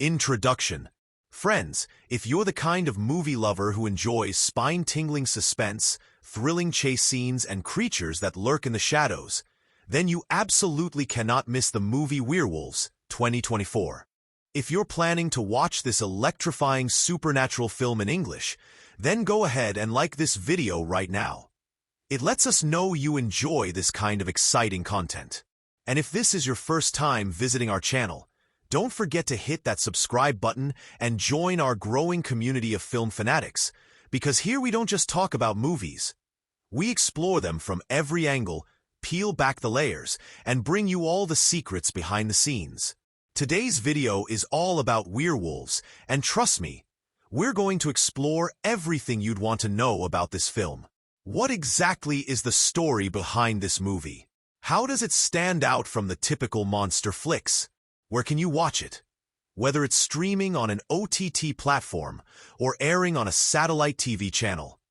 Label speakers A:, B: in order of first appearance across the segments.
A: Introduction. Friends, if you're the kind of movie lover who enjoys spine-tingling suspense, thrilling chase scenes, and creatures that lurk in the shadows, then you absolutely cannot miss the movie Werewolves, 2024. If you're planning to watch this electrifying supernatural film in English, then go ahead and like this video right now. It lets us know you enjoy this kind of exciting content. And if this is your first time visiting our channel, don't forget to hit that subscribe button and join our growing community of film fanatics, because here we don't just talk about movies. We explore them from every angle, peel back the layers, and bring you all the secrets behind the scenes. Today's video is all about Werewolves, and trust me, we're going to explore everything you'd want to know about this film. What exactly is the story behind this movie? How does it stand out from the typical monster flicks? Where can you watch it? Whether it's streaming on an OTT platform or airing on a satellite TV channel.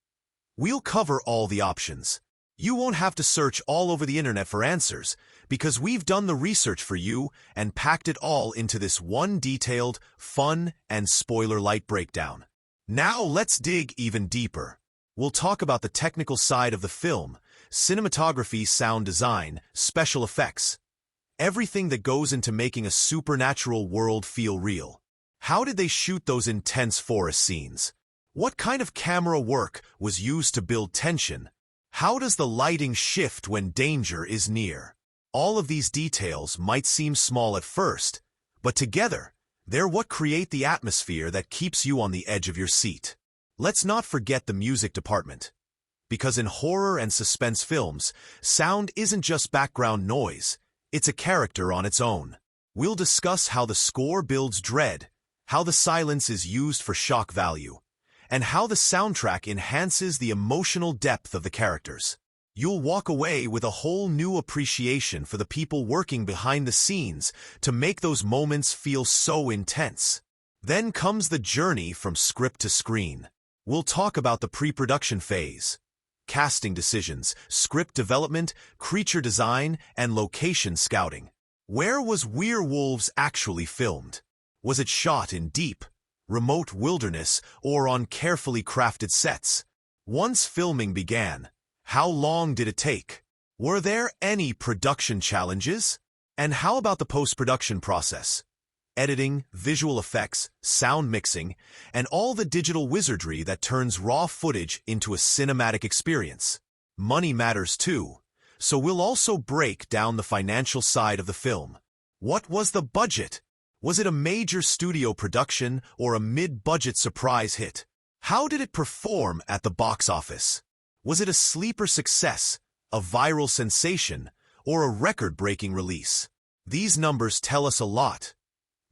A: We'll cover all the options. You won't have to search all over the internet for answers, because we've done the research for you and packed it all into this one detailed, fun, and spoiler-light breakdown. Now let's dig even deeper. We'll talk about the technical side of the film, cinematography, sound design, special effects. Everything that goes into making a supernatural world feel real. How did they shoot those intense forest scenes? What kind of camera work was used to build tension? How does the lighting shift when danger is near? All of these details might seem small at first, but together, they're what create the atmosphere that keeps you on the edge of your seat. Let's not forget the music department. Because in horror and suspense films, sound isn't just background noise. It's a character on its own. We'll discuss how the score builds dread, how the silence is used for shock value, and how the soundtrack enhances the emotional depth of the characters. You'll walk away with a whole new appreciation for the people working behind the scenes to make those moments feel so intense. Then comes the journey from script to screen. We'll talk about the pre-production phase. Casting decisions, script development, creature design, and location scouting. Where was Werewolves actually filmed? Was it shot in deep, remote wilderness or on carefully crafted sets? Once filming began, how long did it take? Were there any production challenges? And how about the post-production process? Editing, visual effects, sound mixing, and all the digital wizardry that turns raw footage into a cinematic experience. Money matters too, so we'll also break down the financial side of the film. What was the budget? Was it a major studio production or a mid-budget surprise hit? How did it perform at the box office? Was it a sleeper success, a viral sensation, or a record-breaking release? These numbers tell us a lot.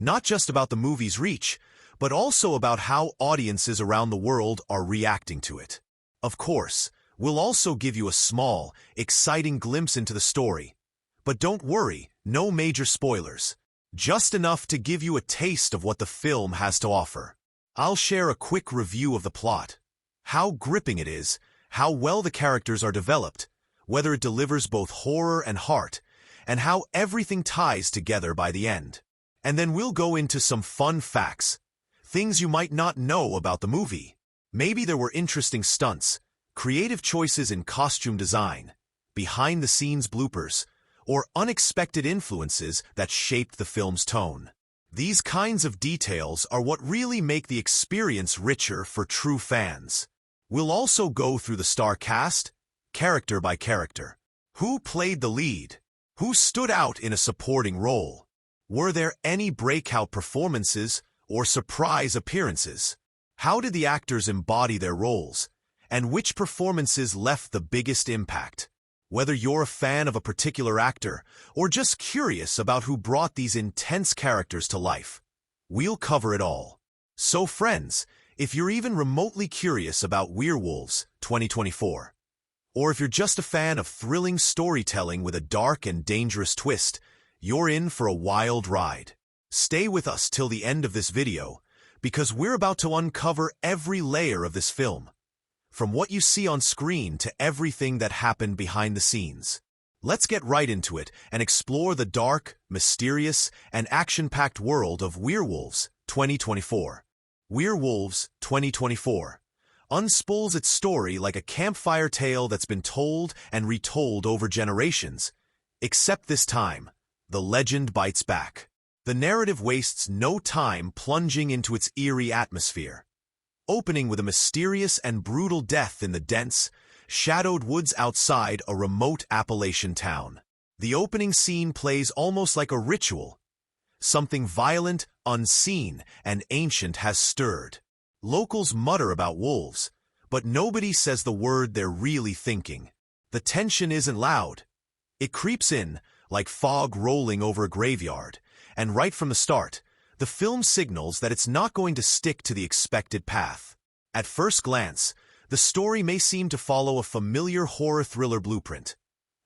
A: Not just about the movie's reach, but also about how audiences around the world are reacting to it. Of course, we'll also give you a small, exciting glimpse into the story. But don't worry, no major spoilers. Just enough to give you a taste of what the film has to offer. I'll share a quick review of the plot. How gripping it is, how well the characters are developed, whether it delivers both horror and heart, and how everything ties together by the end. And then we'll go into some fun facts, things you might not know about the movie. Maybe there were interesting stunts, creative choices in costume design, behind-the-scenes bloopers, or unexpected influences that shaped the film's tone. These kinds of details are what really make the experience richer for true fans. We'll also go through the star cast, character by character. Who played the lead? Who stood out in a supporting role? Were there any breakout performances or surprise appearances? How did the actors embody their roles? And which performances left the biggest impact? Whether you're a fan of a particular actor or just curious about who brought these intense characters to life, we'll cover it all. So friends, if you're even remotely curious about Werewolves 2024, or if you're just a fan of thrilling storytelling with a dark and dangerous twist, you're in for a wild ride. Stay with us till the end of this video, because we're about to uncover every layer of this film. From what you see on screen to everything that happened behind the scenes. Let's get right into it and explore the dark, mysterious, and action-packed world of Werewolves 2024. Werewolves 2024 unspools its story like a campfire tale that's been told and retold over generations. Except this time, the legend bites back. The narrative wastes no time plunging into its eerie atmosphere, opening with a mysterious and brutal death in the dense, shadowed woods outside a remote Appalachian town. The opening scene plays almost like a ritual. Something violent, unseen, and ancient has stirred. Locals mutter about wolves, but nobody says the word they're really thinking. The tension isn't loud. It creeps in, like fog rolling over a graveyard, and right from the start, the film signals that it's not going to stick to the expected path. At first glance, the story may seem to follow a familiar horror thriller blueprint.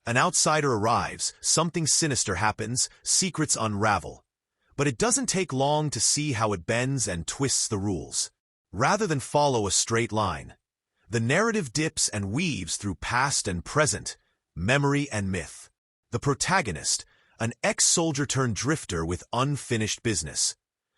A: An outsider arrives, something sinister happens, secrets unravel. But it doesn't take long to see how it bends and twists the rules. Rather than follow a straight line, the narrative dips and weaves through past and present, memory and myth. The protagonist, an ex-soldier turned drifter with unfinished business,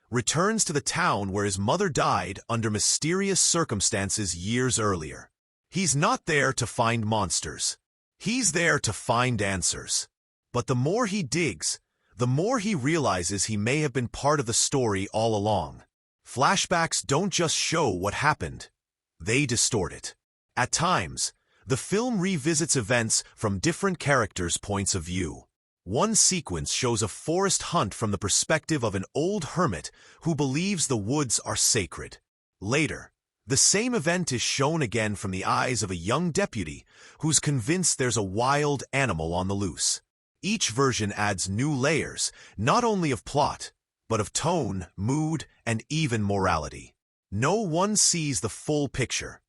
A: returns to the town where his mother died under mysterious circumstances years earlier. He's not there to find monsters. He's there to find answers. But the more he digs, the more he realizes he may have been part of the story all along. Flashbacks don't just show what happened, they distort it. At times, the film revisits events from different characters' points of view. One sequence shows a forest hunt from the perspective of an old hermit who believes the woods are sacred. Later, the same event is shown again from the eyes of a young deputy who's convinced there's a wild animal on the loose. Each version adds new layers, not only of plot, but of tone, mood, and even morality. No one sees the full picture,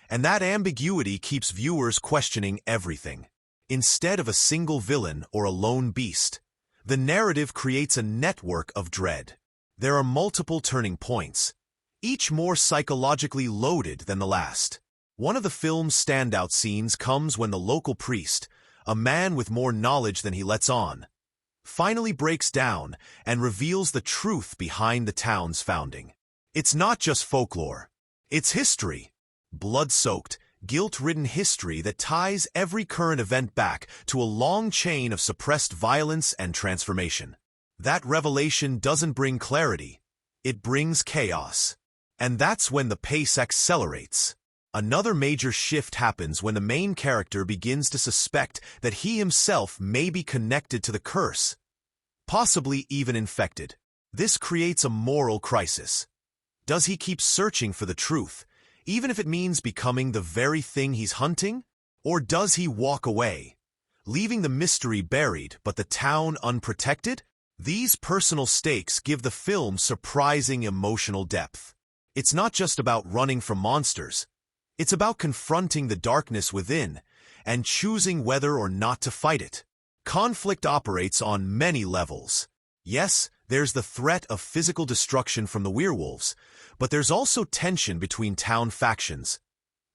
A: and that ambiguity keeps viewers questioning everything. Instead of a single villain or a lone beast, the narrative creates a network of dread. There are multiple turning points, each more psychologically loaded than the last. One of the film's standout scenes comes when the local priest, a man with more knowledge than he lets on, finally breaks down and reveals the truth behind the town's founding. It's not just folklore, it's history. Blood-soaked, guilt-ridden history that ties every current event back to a long chain of suppressed violence and transformation. That revelation doesn't bring clarity, it brings chaos. And that's when the pace accelerates. Another major shift happens when the main character begins to suspect that he himself may be connected to the curse, possibly even infected. This creates a moral crisis. Does he keep searching for the truth, even if it means becoming the very thing he's hunting? Or does he walk away, leaving the mystery buried but the town unprotected? These personal stakes give the film surprising emotional depth. It's not just about running from monsters. It's about confronting the darkness within and choosing whether or not to fight it. Conflict operates on many levels. Yes, there's the threat of physical destruction from the werewolves, but there's also tension between town factions,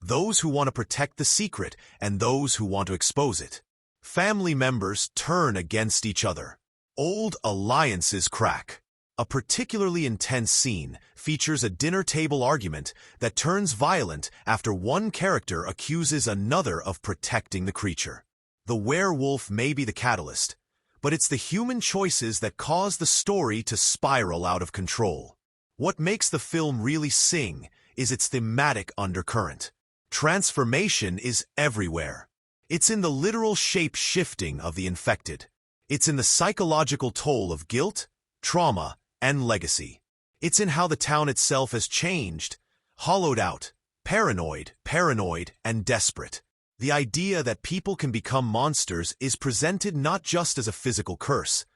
A: those who want to protect the secret and those who want to expose it. Family members turn against each other. Old alliances crack. A particularly intense scene features a dinner table argument that turns violent after one character accuses another of protecting the creature. The werewolf may be the catalyst, but it's the human choices that cause the story to spiral out of control. What makes the film really sing is its thematic undercurrent. Transformation is everywhere. It's in the literal shape-shifting of the infected. It's in the psychological toll of guilt, trauma, and legacy. It's in how the town itself has changed, hollowed out, paranoid, and desperate. The idea that people can become monsters is presented not just as a physical curse,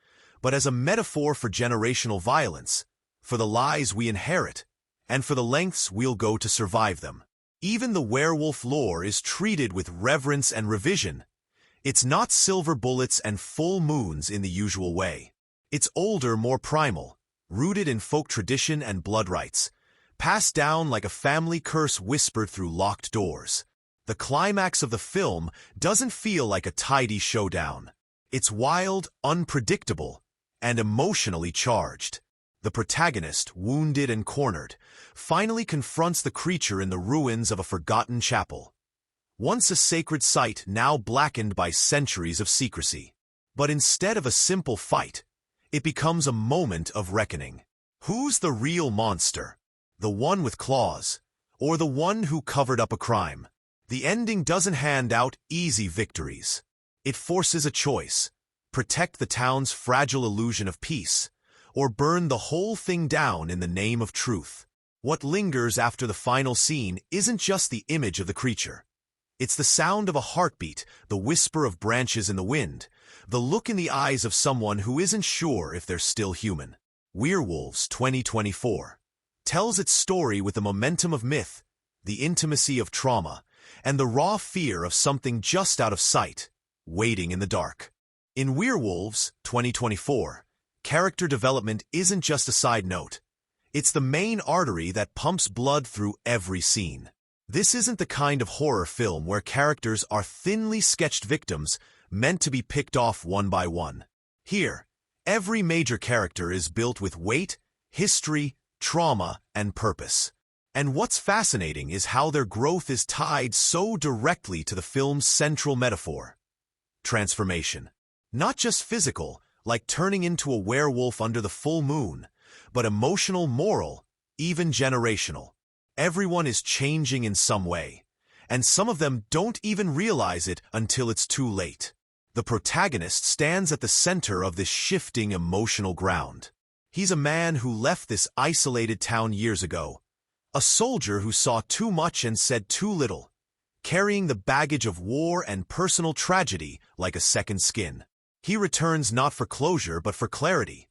A: but as a metaphor for generational violence, for the lies we inherit, and for the lengths we'll go to survive them. Even the werewolf lore is treated with reverence and revision. It's not silver bullets and full moons in the usual way. It's older, more primal, rooted in folk tradition and blood rites, passed down like a family curse whispered through locked doors. The climax of the film doesn't feel like a tidy showdown. It's wild, unpredictable, and emotionally charged. The protagonist, wounded and cornered, finally confronts the creature in the ruins of a forgotten chapel. Once a sacred site, now blackened by centuries of secrecy. But instead of a simple fight, it becomes a moment of reckoning. Who's the real monster? The one with claws, or the one who covered up a crime? The ending doesn't hand out easy victories. It forces a choice: protect the town's fragile illusion of peace, or burn the whole thing down in the name of truth. What lingers after the final scene isn't just the image of the creature. It's the sound of a heartbeat, the whisper of branches in the wind, the look in the eyes of someone who isn't sure if they're still human. Werewolves 2024 tells its story with the momentum of myth, the intimacy of trauma, and the raw fear of something just out of sight, waiting in the dark. In Werewolves 2024, character development isn't just a side note. It's the main artery that pumps blood through every scene. This isn't the kind of horror film where characters are thinly sketched victims meant to be picked off one by one. Here, every major character is built with weight, history, trauma, and purpose. And what's fascinating is how their growth is tied so directly to the film's central metaphor: transformation. Not just physical, like turning into a werewolf under the full moon, but emotional, moral, even generational. Everyone is changing in some way, and some of them don't even realize it until it's too late. The protagonist stands at the center of this shifting emotional ground. He's a man who left this isolated town years ago, a soldier who saw too much and said too little, carrying the baggage of war and personal tragedy like a second skin. He returns not for closure but for clarity.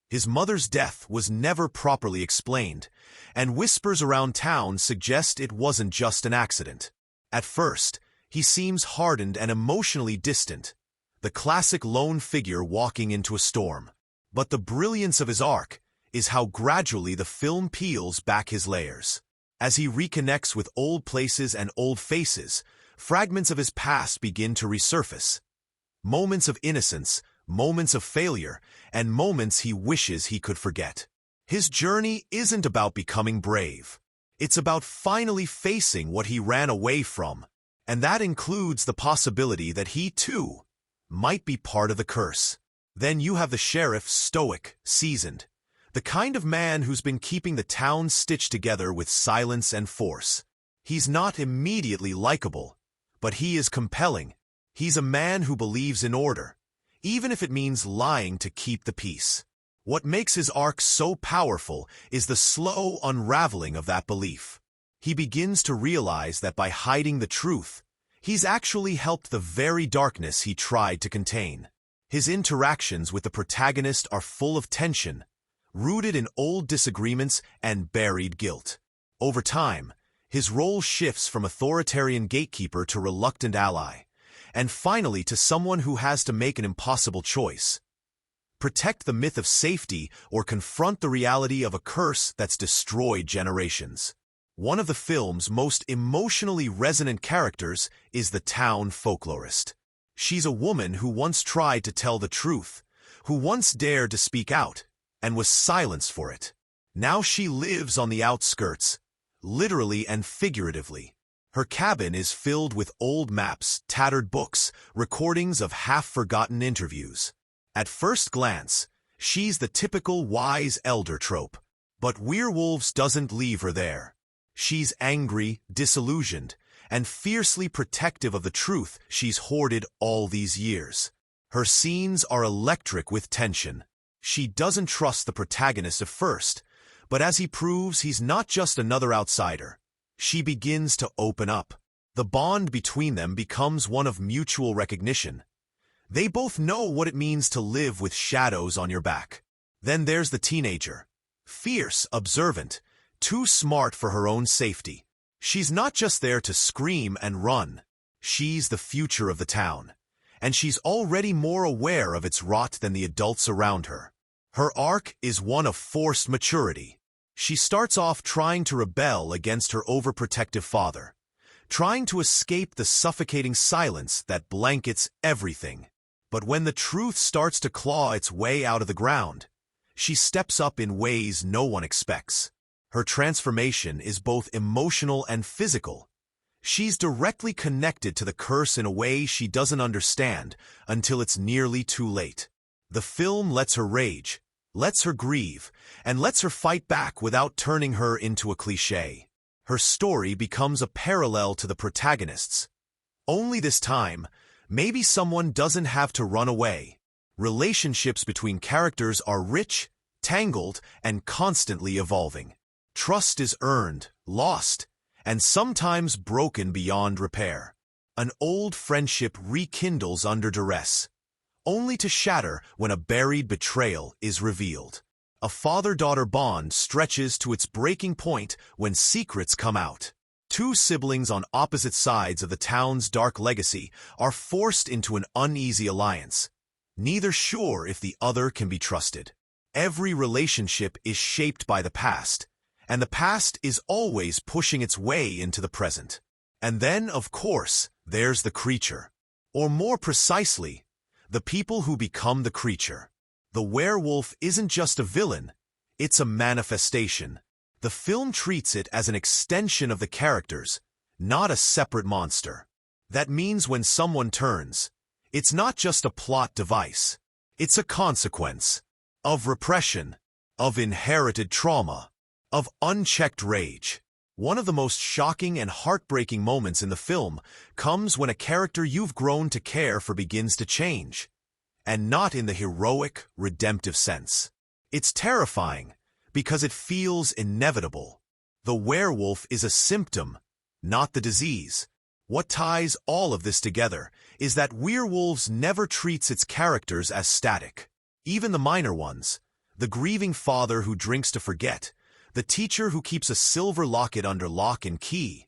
A: His mother's death was never properly explained, and whispers around town suggest it wasn't just an accident. At first, he seems hardened and emotionally distant, the classic lone figure walking into a storm. But the brilliance of his arc is how gradually the film peels back his layers. As he reconnects with old places and old faces, fragments of his past begin to resurface. Moments of innocence, moments of failure, and moments he wishes he could forget. His journey isn't about becoming brave. It's about finally facing what he ran away from, and that includes the possibility that he, too, might be part of the curse. Then you have the sheriff, stoic, seasoned, the kind of man who's been keeping the town stitched together with silence and force. He's not immediately likable, but he is compelling. He's a man who believes in order, even if it means lying to keep the peace. What makes his arc so powerful is the slow unraveling of that belief. He begins to realize that by hiding the truth, he's actually helped the very darkness he tried to contain. His interactions with the protagonist are full of tension, rooted in old disagreements and buried guilt. Over time, his role shifts from authoritarian gatekeeper to reluctant ally, and finally to someone who has to make an impossible choice: protect the myth of safety or confront the reality of a curse that's destroyed generations. One of the film's most emotionally resonant characters is the town folklorist. She's a woman who once tried to tell the truth, who once dared to speak out, and was silenced for it. Now she lives on the outskirts, literally and figuratively. Her cabin is filled with old maps, tattered books, recordings of half-forgotten interviews. At first glance, she's the typical wise elder trope. But Werewolves doesn't leave her there. She's angry, disillusioned, and fiercely protective of the truth she's hoarded all these years. Her scenes are electric with tension. She doesn't trust the protagonist at first, but as he proves he's not just another outsider, she begins to open up. The bond between them becomes one of mutual recognition. They both know what it means to live with shadows on your back. Then there's the teenager. Fierce, observant, too smart for her own safety. She's not just there to scream and run. She's the future of the town, and she's already more aware of its rot than the adults around her. Her arc is one of forced maturity. She starts off trying to rebel against her overprotective father, trying to escape the suffocating silence that blankets everything. But when the truth starts to claw its way out of the ground, she steps up in ways no one expects. Her transformation is both emotional and physical. She's directly connected to the curse in a way she doesn't understand until it's nearly too late. The film lets her rage, lets her grieve, and lets her fight back without turning her into a cliché. Her story becomes a parallel to the protagonist's. Only this time, maybe someone doesn't have to run away. Relationships between characters are rich, tangled, and constantly evolving. Trust is earned, lost, and sometimes broken beyond repair. An old friendship rekindles under duress, only to shatter when a buried betrayal is revealed. A father-daughter bond stretches to its breaking point when secrets come out. Two siblings on opposite sides of the town's dark legacy are forced into an uneasy alliance, neither sure if the other can be trusted. Every relationship is shaped by the past, and the past is always pushing its way into the present. And then, of course, there's the creature. Or more precisely, the people who become the creature. The werewolf isn't just a villain, it's a manifestation. The film treats it as an extension of the characters, not a separate monster. That means when someone turns, it's not just a plot device. It's a consequence of repression, of inherited trauma, of unchecked rage. One of the most shocking and heartbreaking moments in the film comes when a character you've grown to care for begins to change, and not in the heroic, redemptive sense. It's terrifying because it feels inevitable. The werewolf is a symptom, not the disease. What ties all of this together is that Werewolves never treats its characters as static. Even the minor ones, the grieving father who drinks to forget, the teacher who keeps a silver locket under lock and key,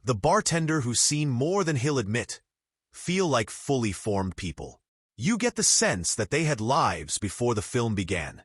A: the bartender who's seen more than he'll admit, feel like fully formed people. You get the sense that they had lives before the film began,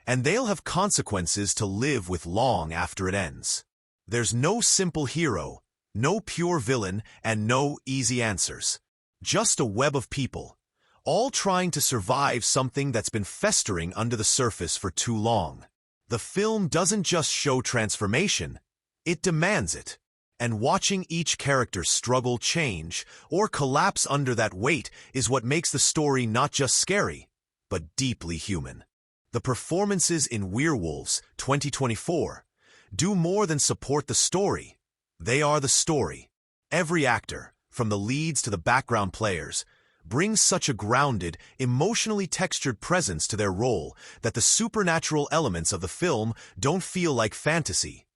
A: and they'll have consequences to live with long after it ends. There's no simple hero, no pure villain, and no easy answers. Just a web of people, all trying to survive something that's been festering under the surface for too long. The film doesn't just show transformation, it demands it. And watching each character struggle, change, or collapse under that weight is what makes the story not just scary, but deeply human. The performances in Werewolves 2024 do more than support the story. They are the story. Every actor, from the leads to the background players, brings such a grounded, emotionally textured presence to their role that the supernatural elements of the film don't feel like fantasy.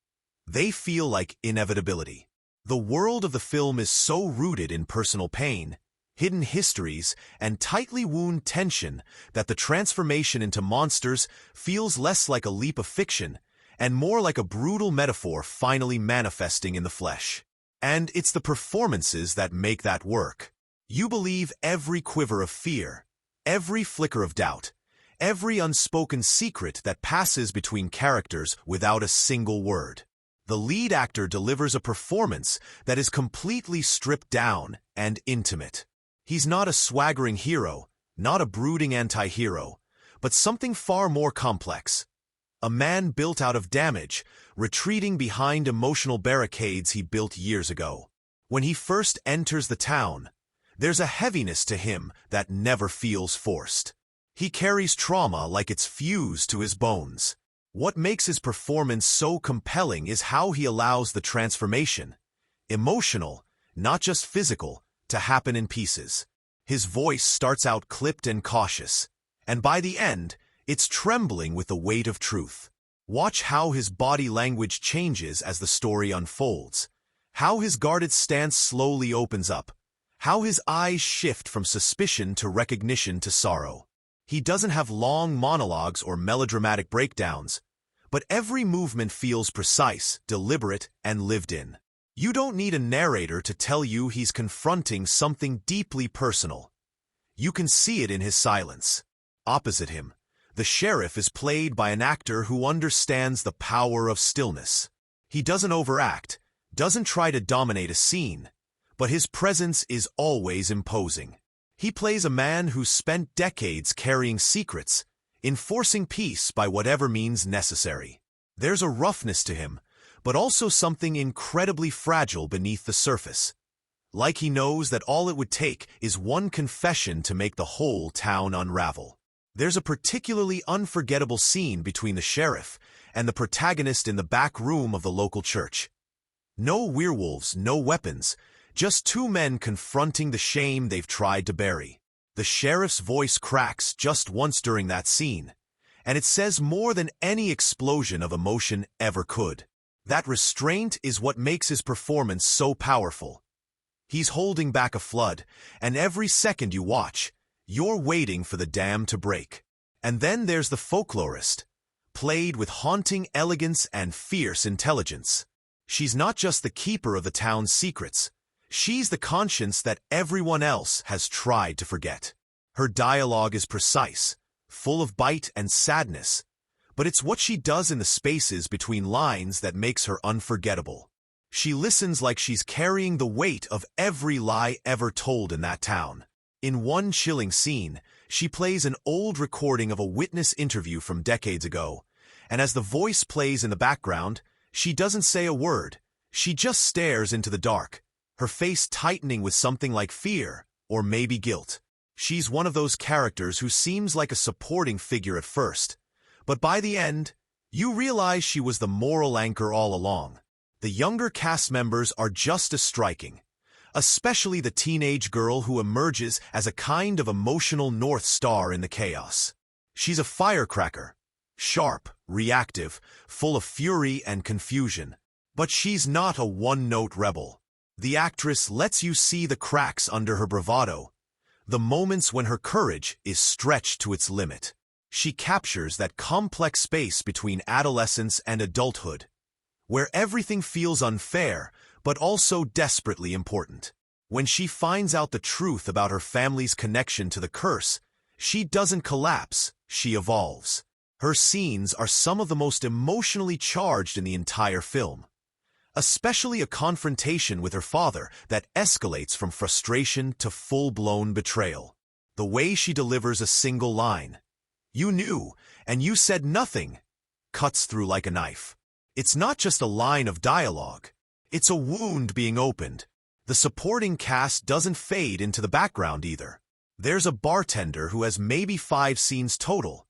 A: They feel like inevitability. The world of the film is so rooted in personal pain, hidden histories, and tightly wound tension that the transformation into monsters feels less like a leap of fiction and more like a brutal metaphor finally manifesting in the flesh. And it's the performances that make that work. You believe every quiver of fear, every flicker of doubt, every unspoken secret that passes between characters without a single word. The lead actor delivers a performance that is completely stripped down and intimate. He's not a swaggering hero, not a brooding anti-hero, but something far more complex. A man built out of damage, retreating behind emotional barricades he built years ago. When he first enters the town, there's a heaviness to him that never feels forced. He carries trauma like it's fused to his bones. What makes his performance so compelling is how he allows the transformation, emotional, not just physical, to happen in pieces. His voice starts out clipped and cautious, and by the end, it's trembling with the weight of truth. Watch how his body language changes as the story unfolds, how his guarded stance slowly opens up, how his eyes shift from suspicion to recognition to sorrow. He doesn't have long monologues or melodramatic breakdowns, but every movement feels precise, deliberate, and lived in. You don't need a narrator to tell you he's confronting something deeply personal. You can see it in his silence. Opposite him, the sheriff is played by an actor who understands the power of stillness. He doesn't overact, doesn't try to dominate a scene, but his presence is always imposing. He plays a man who's spent decades carrying secrets, enforcing peace by whatever means necessary. There's a roughness to him, but also something incredibly fragile beneath the surface. Like he knows that all it would take is one confession to make the whole town unravel. There's a particularly unforgettable scene between the sheriff and the protagonist in the back room of the local church. No werewolves, no weapons, just two men confronting the shame they've tried to bury. The sheriff's voice cracks just once during that scene, and it says more than any explosion of emotion ever could. That restraint is what makes his performance so powerful. He's holding back a flood, and every second you watch, you're waiting for the dam to break. And then there's the folklorist, played with haunting elegance and fierce intelligence. She's not just the keeper of the town's secrets, she's the conscience that everyone else has tried to forget. Her dialogue is precise, full of bite and sadness, but it's what she does in the spaces between lines that makes her unforgettable. She listens like she's carrying the weight of every lie ever told in that town. In one chilling scene, she plays an old recording of a witness interview from decades ago, and as the voice plays in the background, she doesn't say a word. She just stares into the dark, her face tightening with something like fear, or maybe guilt. She's one of those characters who seems like a supporting figure at first, but by the end, you realize she was the moral anchor all along. The younger cast members are just as striking, especially the teenage girl who emerges as a kind of emotional North Star in the chaos. She's a firecracker, sharp, reactive, full of fury and confusion. But she's not a one-note rebel. The actress lets you see the cracks under her bravado, the moments when her courage is stretched to its limit. She captures that complex space between adolescence and adulthood, where everything feels unfair, but also desperately important. When she finds out the truth about her family's connection to the curse, she doesn't collapse, she evolves. Her scenes are some of the most emotionally charged in the entire film, especially a confrontation with her father that escalates from frustration to full-blown betrayal. The way she delivers a single line, "You knew, and you said nothing," cuts through like a knife. It's not just a line of dialogue. It's a wound being opened. The supporting cast doesn't fade into the background either. There's a bartender who has maybe 5 scenes total,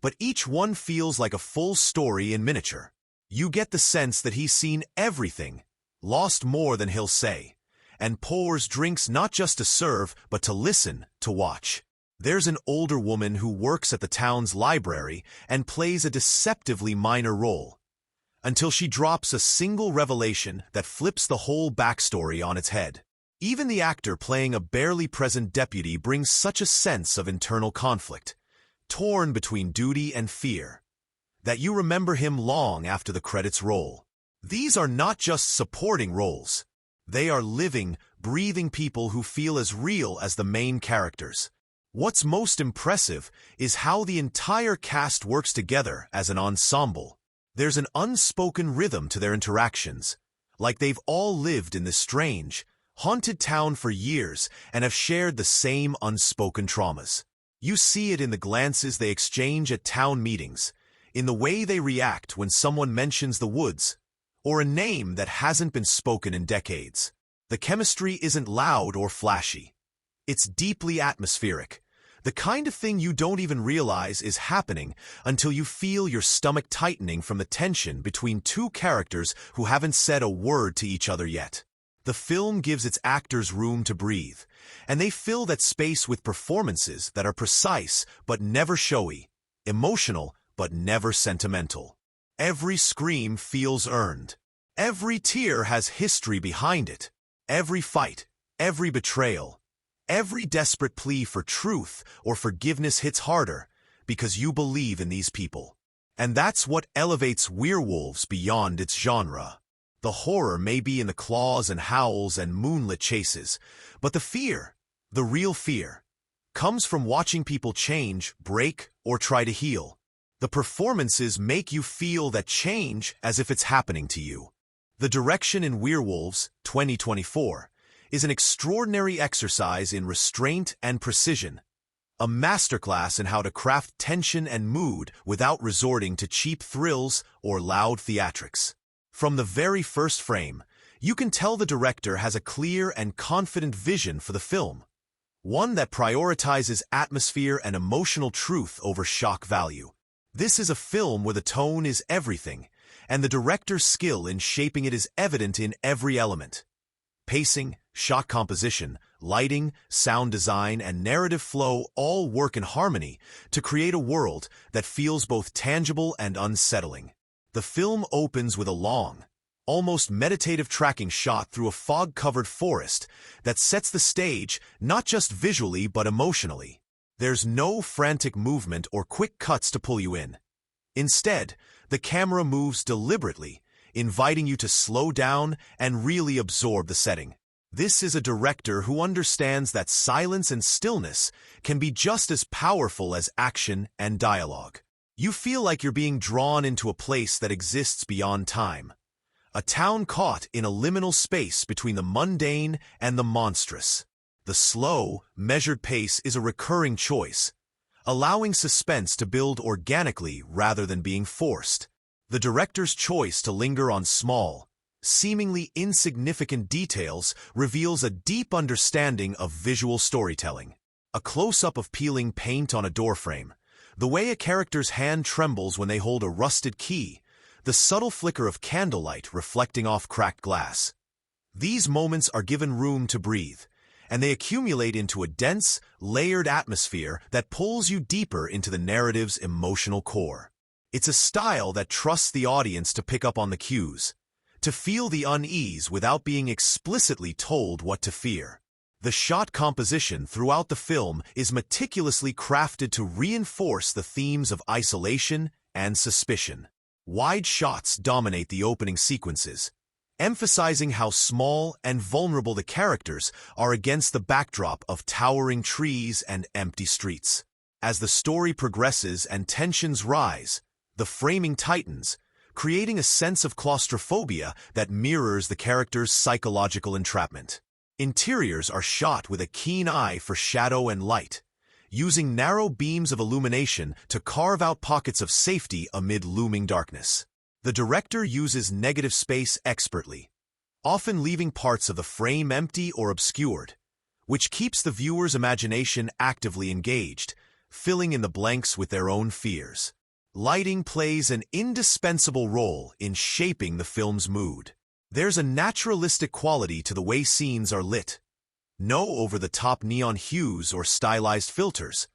A: but each one feels like a full story in miniature. You get the sense that he's seen everything, lost more than he'll say, and pours drinks not just to serve, but to listen, to watch. There's an older woman who works at the town's library and plays a deceptively minor role, until she drops a single revelation that flips the whole backstory on its head. Even the actor playing a barely present deputy brings such a sense of internal conflict, torn between duty and fear, that you remember him long after the credits roll. These are not just supporting roles. They are living, breathing people who feel as real as the main characters. What's most impressive is how the entire cast works together as an ensemble. There's an unspoken rhythm to their interactions, like they've all lived in this strange, haunted town for years and have shared the same unspoken traumas. You see it in the glances they exchange at town meetings, in the way they react when someone mentions the woods, or a name that hasn't been spoken in decades. The chemistry isn't loud or flashy. It's deeply atmospheric, the kind of thing you don't even realize is happening until you feel your stomach tightening from the tension between two characters who haven't said a word to each other yet. The film gives its actors room to breathe, and they fill that space with performances that are precise but never showy, emotional but never sentimental. Every scream feels earned. Every tear has history behind it. Every fight, every betrayal, every desperate plea for truth or forgiveness hits harder because you believe in these people. And that's what elevates Werewolves beyond its genre. The horror may be in the claws and howls and moonlit chases, but the fear, the real fear, comes from watching people change, break, or try to heal. The performances make you feel that change as if it's happening to you. The direction in Werewolves, 2024, is an extraordinary exercise in restraint and precision, a masterclass in how to craft tension and mood without resorting to cheap thrills or loud theatrics. From the very first frame, you can tell the director has a clear and confident vision for the film, one that prioritizes atmosphere and emotional truth over shock value. This is a film where the tone is everything, and the director's skill in shaping it is evident in every element. Pacing, shot composition, lighting, sound design, and narrative flow all work in harmony to create a world that feels both tangible and unsettling. The film opens with a long, almost meditative tracking shot through a fog-covered forest that sets the stage not just visually but emotionally. There's no frantic movement or quick cuts to pull you in. Instead, the camera moves deliberately, inviting you to slow down and really absorb the setting. This is a director who understands that silence and stillness can be just as powerful as action and dialogue. You feel like you're being drawn into a place that exists beyond time, a town caught in a liminal space between the mundane and the monstrous. The slow, measured pace is a recurring choice, allowing suspense to build organically rather than being forced. The director's choice to linger on small, seemingly insignificant details reveals a deep understanding of visual storytelling. A close-up of peeling paint on a doorframe, the way a character's hand trembles when they hold a rusted key, the subtle flicker of candlelight reflecting off cracked glass. These moments are given room to breathe, and they accumulate into a dense, layered atmosphere that pulls you deeper into the narrative's emotional core. It's a style that trusts the audience to pick up on the cues, to feel the unease without being explicitly told what to fear. The shot composition throughout the film is meticulously crafted to reinforce the themes of isolation and suspicion. Wide shots dominate the opening sequences, emphasizing how small and vulnerable the characters are against the backdrop of towering trees and empty streets. As the story progresses and tensions rise, the framing tightens, creating a sense of claustrophobia that mirrors the character's psychological entrapment. Interiors are shot with a keen eye for shadow and light, using narrow beams of illumination to carve out pockets of safety amid looming darkness. The director uses negative space expertly, often leaving parts of the frame empty or obscured, which keeps the viewer's imagination actively engaged, filling in the blanks with their own fears. Lighting plays an indispensable role in shaping the film's mood. There's a naturalistic quality to the way scenes are lit. No over-the-top neon hues or stylized filters,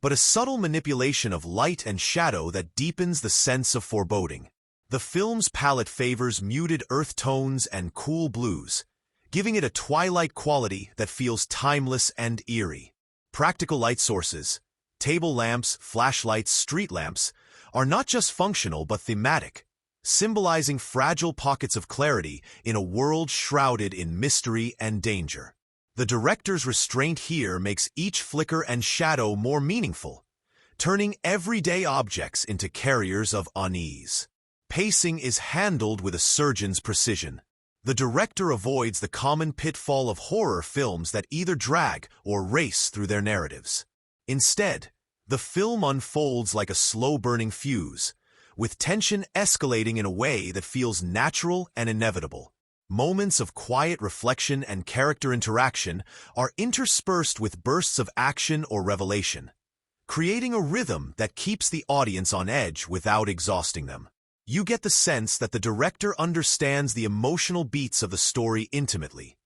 A: but a subtle manipulation of light and shadow that deepens the sense of foreboding. The film's palette favors muted earth tones and cool blues, giving it a twilight quality that feels timeless and eerie. Practical light sources, table lamps, flashlights, street lamps, are not just functional but thematic, symbolizing fragile pockets of clarity in a world shrouded in mystery and danger. The director's restraint here makes each flicker and shadow more meaningful, turning everyday objects into carriers of unease. Pacing is handled with a surgeon's precision. The director avoids the common pitfall of horror films that either drag or race through their narratives. Instead, the film unfolds like a slow-burning fuse, with tension escalating in a way that feels natural and inevitable. Moments of quiet reflection and character interaction are interspersed with bursts of action or revelation, creating a rhythm that keeps the audience on edge without exhausting them. You get the sense that the director understands the emotional beats of the story intimately,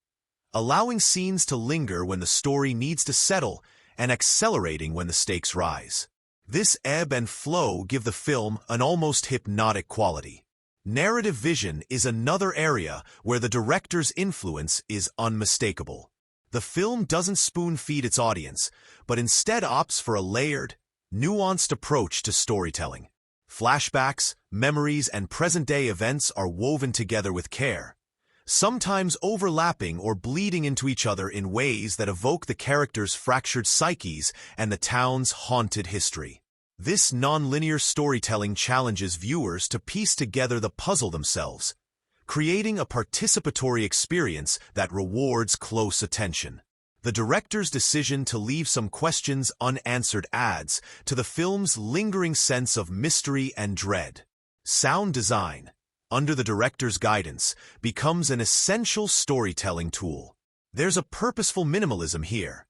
A: allowing scenes to linger when the story needs to settle and accelerating when the stakes rise. This ebb and flow give the film an almost hypnotic quality. Narrative vision is another area where the director's influence is unmistakable. The film doesn't spoon-feed its audience, but instead opts for a layered, nuanced approach to storytelling. Flashbacks, memories, and present-day events are woven together with care, sometimes overlapping or bleeding into each other in ways that evoke the characters' fractured psyches and the town's haunted history. This non-linear storytelling challenges viewers to piece together the puzzle themselves, creating a participatory experience that rewards close attention. The director's decision to leave some questions unanswered adds to the film's lingering sense of mystery and dread. Sound design, under the director's guidance, becomes an essential storytelling tool. There's a purposeful minimalism here.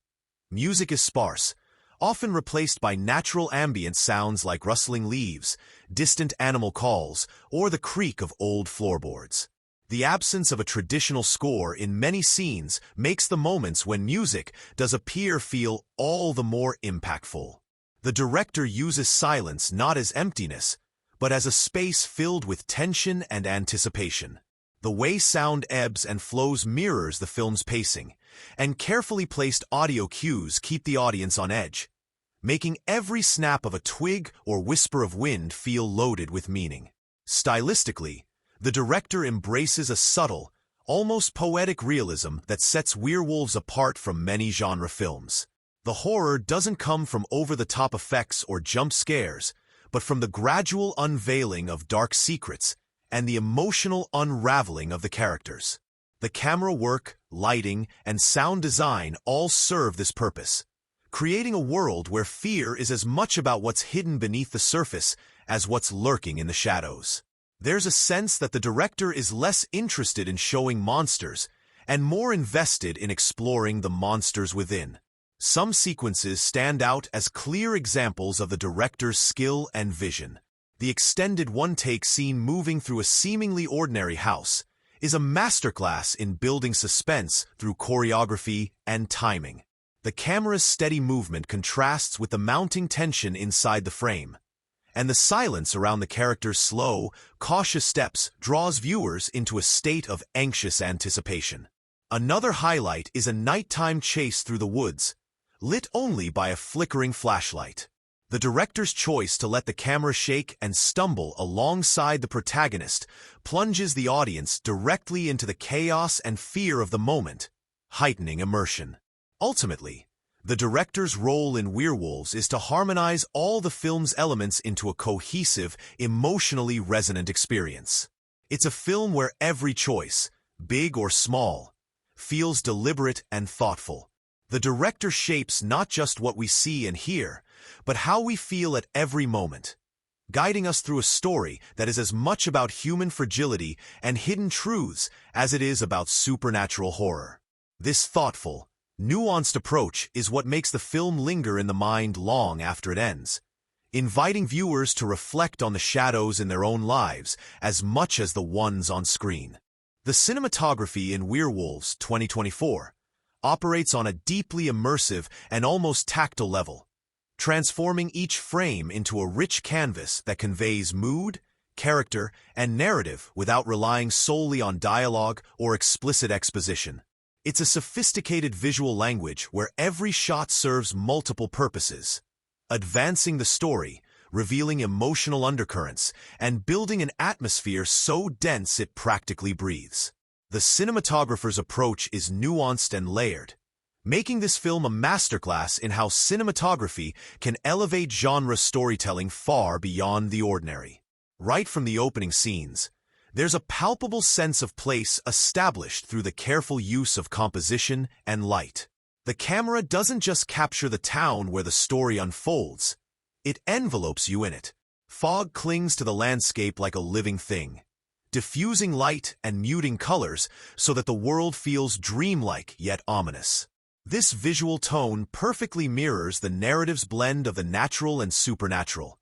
A: Music is sparse, often replaced by natural ambient sounds like rustling leaves, distant animal calls, or the creak of old floorboards. The absence of a traditional score in many scenes makes the moments when music does appear feel all the more impactful. The director uses silence not as emptiness, but as a space filled with tension and anticipation. The way sound ebbs and flows mirrors the film's pacing, and carefully placed audio cues keep the audience on edge, making every snap of a twig or whisper of wind feel loaded with meaning. Stylistically, the director embraces a subtle, almost poetic realism that sets Werewolves apart from many genre films. The horror doesn't come from over-the-top effects or jump scares, but from the gradual unveiling of dark secrets and the emotional unraveling of the characters. The camera work, lighting, and sound design all serve this purpose, creating a world where fear is as much about what's hidden beneath the surface as what's lurking in the shadows. There's a sense that the director is less interested in showing monsters and more invested in exploring the monsters within. Some sequences stand out as clear examples of the director's skill and vision. The extended one-take scene moving through a seemingly ordinary house is a masterclass in building suspense through choreography and timing. The camera's steady movement contrasts with the mounting tension inside the frame, and the silence around the character's slow, cautious steps draws viewers into a state of anxious anticipation. Another highlight is a nighttime chase through the woods, lit only by a flickering flashlight. The director's choice to let the camera shake and stumble alongside the protagonist plunges the audience directly into the chaos and fear of the moment, heightening immersion. Ultimately, the director's role in Werewolves is to harmonize all the film's elements into a cohesive, emotionally resonant experience. It's a film where every choice, big or small, feels deliberate and thoughtful. The director shapes not just what we see and hear, but how we feel at every moment, guiding us through a story that is as much about human fragility and hidden truths as it is about supernatural horror. This thoughtful, nuanced approach is what makes the film linger in the mind long after it ends, inviting viewers to reflect on the shadows in their own lives as much as the ones on screen. The cinematography in Werewolves 2024 operates on a deeply immersive and almost tactile level, transforming each frame into a rich canvas that conveys mood, character, and narrative without relying solely on dialogue or explicit exposition. It's a sophisticated visual language where every shot serves multiple purposes, advancing the story, revealing emotional undercurrents, and building an atmosphere so dense it practically breathes. The cinematographer's approach is nuanced and layered, making this film a masterclass in how cinematography can elevate genre storytelling far beyond the ordinary. Right from the opening scenes, there's a palpable sense of place established through the careful use of composition and light. The camera doesn't just capture the town where the story unfolds, it envelopes you in it. Fog clings to the landscape like a living thing, diffusing light and muting colors so that the world feels dreamlike yet ominous. This visual tone perfectly mirrors the narrative's blend of the natural and supernatural,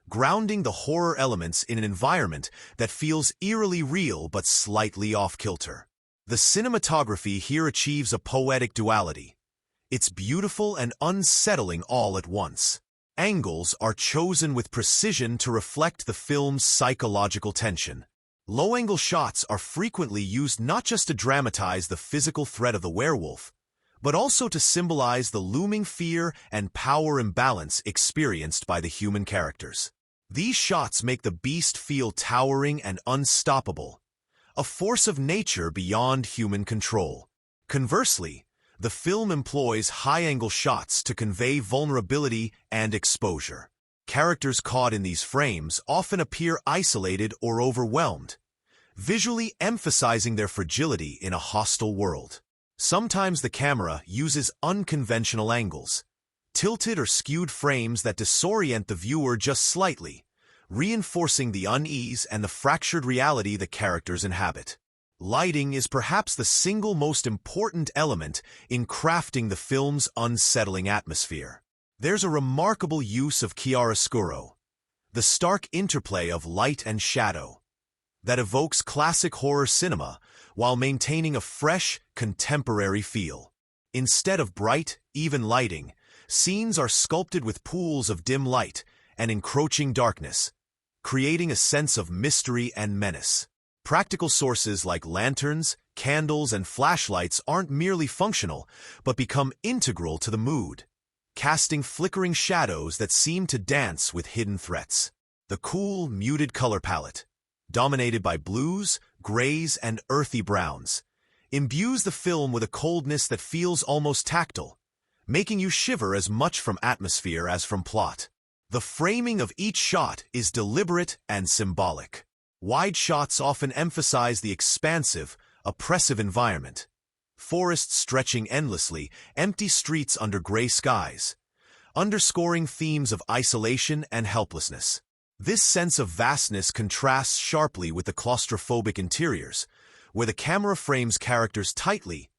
A: grounding the horror elements in an environment that feels eerily real but slightly off-kilter. The cinematography here achieves a poetic duality. It's beautiful and unsettling all at once. Angles are chosen with precision to reflect the film's psychological tension. Low-angle shots are frequently used not just to dramatize the physical threat of the werewolf, but also to symbolize the looming fear and power imbalance experienced by the human characters. These shots make the beast feel towering and unstoppable, a force of nature beyond human control. Conversely, the film employs high-angle shots to convey vulnerability and exposure. Characters caught in these frames often appear isolated or overwhelmed, visually emphasizing their fragility in a hostile world. Sometimes the camera uses unconventional angles, tilted or skewed frames that disorient the viewer just slightly, reinforcing the unease and the fractured reality the characters inhabit. Lighting is perhaps the single most important element in crafting the film's unsettling atmosphere. There's a remarkable use of chiaroscuro, the stark interplay of light and shadow, that evokes classic horror cinema while maintaining a fresh, contemporary feel. Instead of bright, even lighting, scenes are sculpted with pools of dim light and encroaching darkness, creating a sense of mystery and menace. Practical sources like lanterns, candles, and flashlights aren't merely functional, but become integral to the mood, casting flickering shadows that seem to dance with hidden threats. The cool, muted color palette, dominated by blues, grays, and earthy browns, imbues the film with a coldness that feels almost tactile, making you shiver as much from atmosphere as from plot. The framing of each shot is deliberate and symbolic. Wide shots often emphasize the expansive, oppressive environment. Forests stretching endlessly, empty streets under gray skies, underscoring themes of isolation and helplessness. This sense of vastness contrasts sharply with the claustrophobic interiors, where the camera frames characters tightly,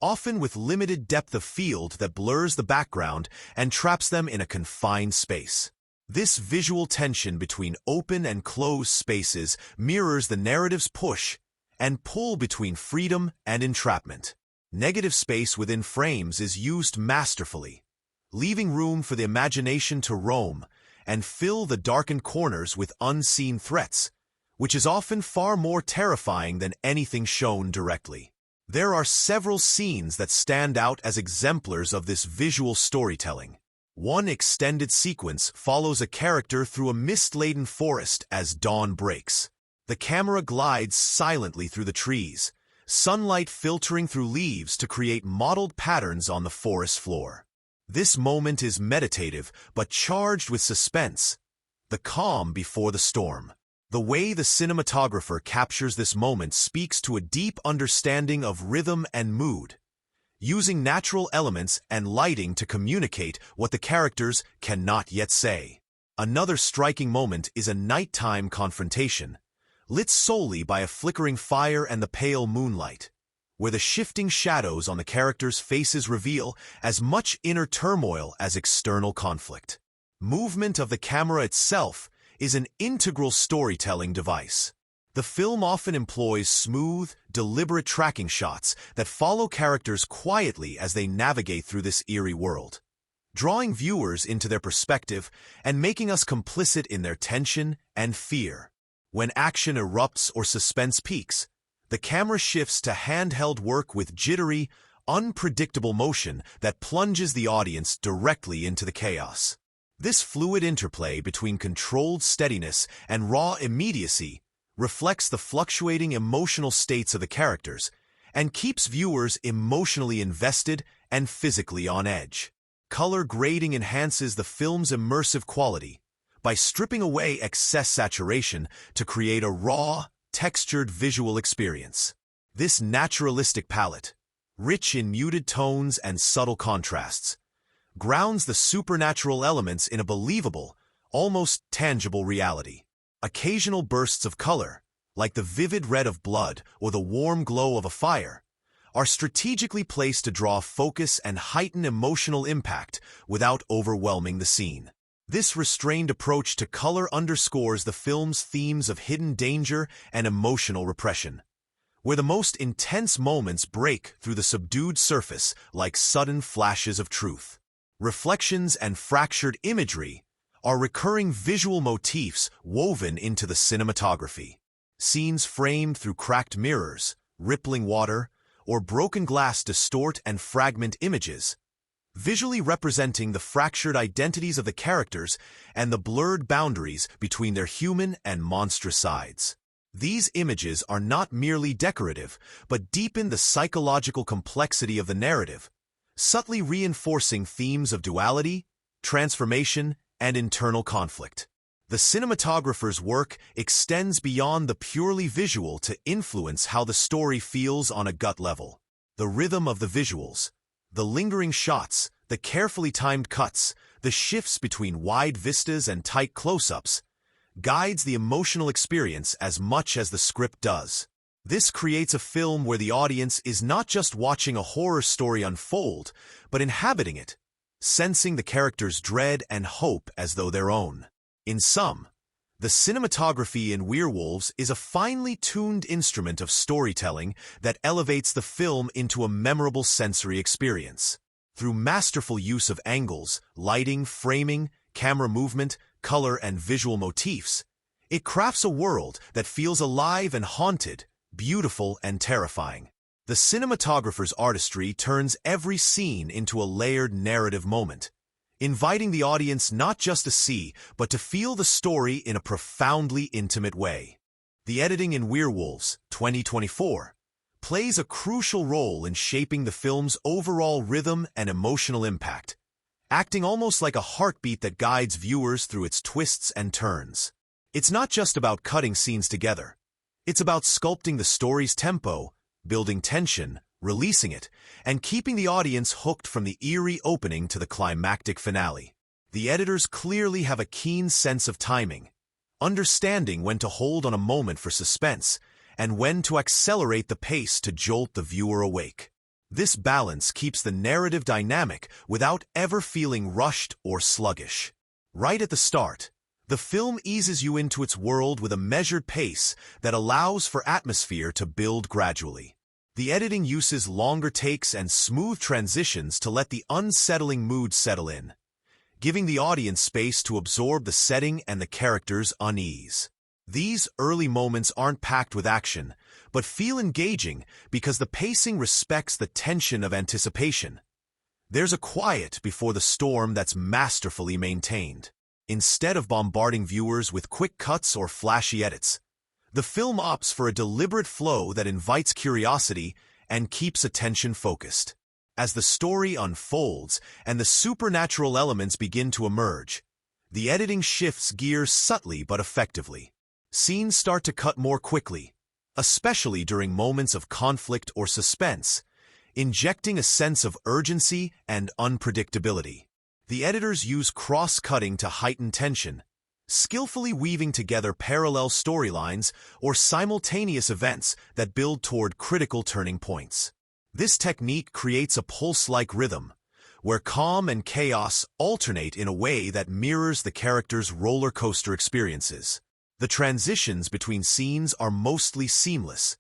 A: often with limited depth of field that blurs the background and traps them in a confined space. This visual tension between open and closed spaces mirrors the narrative's push and pull between freedom and entrapment. Negative space within frames is used masterfully, leaving room for the imagination to roam and fill the darkened corners with unseen threats, which is often far more terrifying than anything shown directly. There are several scenes that stand out as exemplars of this visual storytelling. One extended sequence follows a character through a mist-laden forest as dawn breaks. The camera glides silently through the trees, sunlight filtering through leaves to create mottled patterns on the forest floor. This moment is meditative but charged with suspense, the calm before the storm. The way the cinematographer captures this moment speaks to a deep understanding of rhythm and mood, using natural elements and lighting to communicate what the characters cannot yet say. Another striking moment is a nighttime confrontation, lit solely by a flickering fire and the pale moonlight, where the shifting shadows on the characters' faces reveal as much inner turmoil as external conflict. Movement of the camera itself is an integral storytelling device. The film often employs smooth, deliberate tracking shots that follow characters quietly as they navigate through this eerie world, drawing viewers into their perspective and making us complicit in their tension and fear. When action erupts or suspense peaks, the camera shifts to handheld work with jittery, unpredictable motion that plunges the audience directly into the chaos. This fluid interplay between controlled steadiness and raw immediacy reflects the fluctuating emotional states of the characters and keeps viewers emotionally invested and physically on edge. Color grading enhances the film's immersive quality by stripping away excess saturation to create a raw, textured visual experience. This naturalistic palette, rich in muted tones and subtle contrasts, grounds the supernatural elements in a believable, almost tangible reality. Occasional bursts of color, like the vivid red of blood or the warm glow of a fire, are strategically placed to draw focus and heighten emotional impact without overwhelming the scene. This restrained approach to color underscores the film's themes of hidden danger and emotional repression, where the most intense moments break through the subdued surface like sudden flashes of truth. Reflections and fractured imagery are recurring visual motifs woven into the cinematography. Scenes framed through cracked mirrors, rippling water, or broken glass distort and fragment images, visually representing the fractured identities of the characters and the blurred boundaries between their human and monstrous sides. These images are not merely decorative, but deepen the psychological complexity of the narrative, subtly reinforcing themes of duality, transformation, and internal conflict. The cinematographer's work extends beyond the purely visual to influence how the story feels on a gut level. The rhythm of the visuals, the lingering shots, the carefully timed cuts, the shifts between wide vistas and tight close-ups, guides the emotional experience as much as the script does. This creates a film where the audience is not just watching a horror story unfold, but inhabiting it, sensing the characters' dread and hope as though their own. In sum, the cinematography in Werewolves is a finely tuned instrument of storytelling that elevates the film into a memorable sensory experience. Through masterful use of angles, lighting, framing, camera movement, color, and visual motifs, it crafts a world that feels alive and haunted, beautiful and terrifying. The cinematographer's artistry turns every scene into a layered narrative moment, inviting the audience not just to see, but to feel the story in a profoundly intimate way. The editing in Werewolves, 2024, plays a crucial role in shaping the film's overall rhythm and emotional impact, acting almost like a heartbeat that guides viewers through its twists and turns. It's not just about cutting scenes together. It's about sculpting the story's tempo, building tension, releasing it, and keeping the audience hooked from the eerie opening to the climactic finale. The editors clearly have a keen sense of timing, understanding when to hold on a moment for suspense and when to accelerate the pace to jolt the viewer awake. This balance keeps the narrative dynamic without ever feeling rushed or sluggish. Right at the start, the film eases you into its world with a measured pace that allows for atmosphere to build gradually. The editing uses longer takes and smooth transitions to let the unsettling mood settle in, giving the audience space to absorb the setting and the characters' unease. These early moments aren't packed with action, but feel engaging because the pacing respects the tension of anticipation. There's a quiet before the storm that's masterfully maintained. Instead of bombarding viewers with quick cuts or flashy edits, the film opts for a deliberate flow that invites curiosity and keeps attention focused. As the story unfolds and the supernatural elements begin to emerge, the editing shifts gears subtly but effectively. Scenes start to cut more quickly, especially during moments of conflict or suspense, injecting a sense of urgency and unpredictability. The editors use cross-cutting to heighten tension, skillfully weaving together parallel storylines or simultaneous events that build toward critical turning points. This technique creates a pulse-like rhythm, where calm and chaos alternate in a way that mirrors the characters' roller coaster experiences. The transitions between scenes are mostly seamless,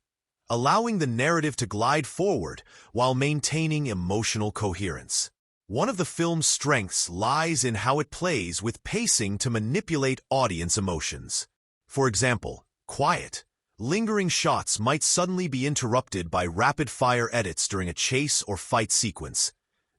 A: allowing the narrative to glide forward while maintaining emotional coherence. One of the film's strengths lies in how it plays with pacing to manipulate audience emotions. For example, quiet, lingering shots might suddenly be interrupted by rapid-fire edits during a chase or fight sequence,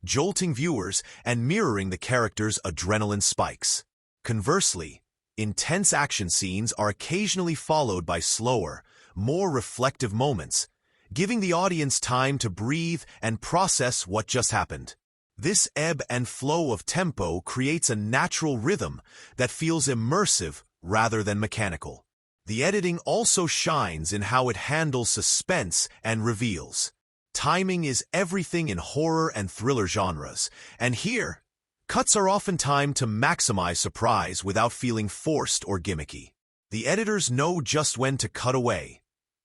A: jolting viewers and mirroring the characters' adrenaline spikes. Conversely, intense action scenes are occasionally followed by slower, more reflective moments, giving the audience time to breathe and process what just happened. This ebb and flow of tempo creates a natural rhythm that feels immersive rather than mechanical. The editing also shines in how it handles suspense and reveals. Timing is everything in horror and thriller genres, and here, cuts are often timed to maximize surprise without feeling forced or gimmicky. The editors know just when to cut away,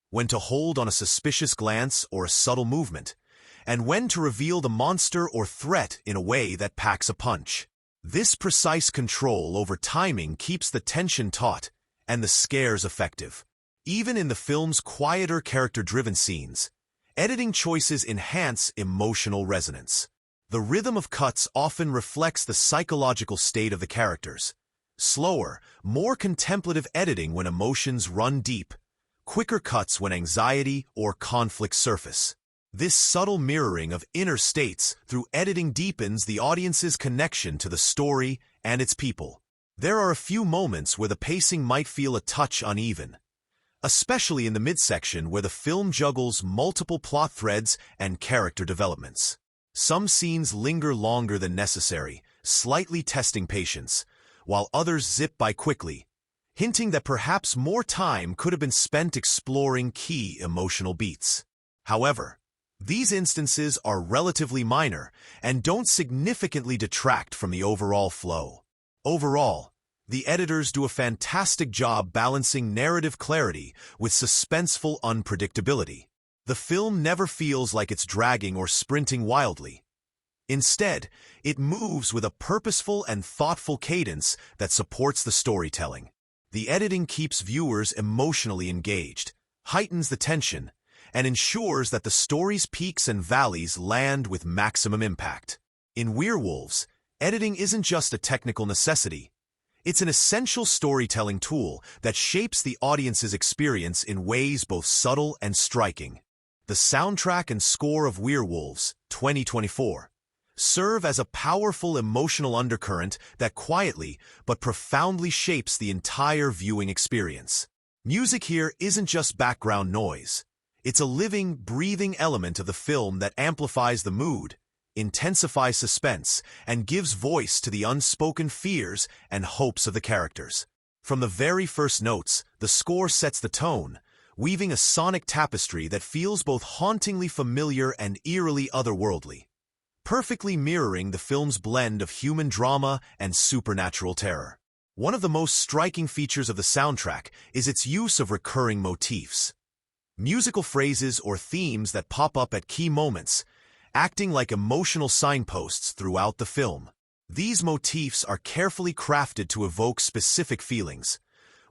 A: when to hold on a suspicious glance or a subtle movement, and when to reveal the monster or threat in a way that packs a punch. This precise control over timing keeps the tension taut and the scares effective. Even in the film's quieter character-driven scenes, editing choices enhance emotional resonance. The rhythm of cuts often reflects the psychological state of the characters. Slower, more contemplative editing when emotions run deep, quicker cuts when anxiety or conflict surface. This subtle mirroring of inner states through editing deepens the audience's connection to the story and its people. There are a few moments where the pacing might feel a touch uneven, especially in the midsection where the film juggles multiple plot threads and character developments. Some scenes linger longer than necessary, slightly testing patience, while others zip by quickly, hinting that perhaps more time could have been spent exploring key emotional beats. However, these instances are relatively minor and don't significantly detract from the overall flow. Overall, the editors do a fantastic job balancing narrative clarity with suspenseful unpredictability. The film never feels like it's dragging or sprinting wildly. Instead, it moves with a purposeful and thoughtful cadence that supports the storytelling. The editing keeps viewers emotionally engaged, heightens the tension, and ensures that the story's peaks and valleys land with maximum impact. In Werewolves, editing isn't just a technical necessity. It's an essential storytelling tool that shapes the audience's experience in ways both subtle and striking. The soundtrack and score of Werewolves, 2024, serve as a powerful emotional undercurrent that quietly but profoundly shapes the entire viewing experience. Music here isn't just background noise. It's a living, breathing element of the film that amplifies the mood, intensifies suspense, and gives voice to the unspoken fears and hopes of the characters. From the very first notes, the score sets the tone, weaving a sonic tapestry that feels both hauntingly familiar and eerily otherworldly, perfectly mirroring the film's blend of human drama and supernatural terror. One of the most striking features of the soundtrack is its use of recurring motifs. Musical phrases or themes that pop up at key moments, acting like emotional signposts throughout the film. These motifs are carefully crafted to evoke specific feelings,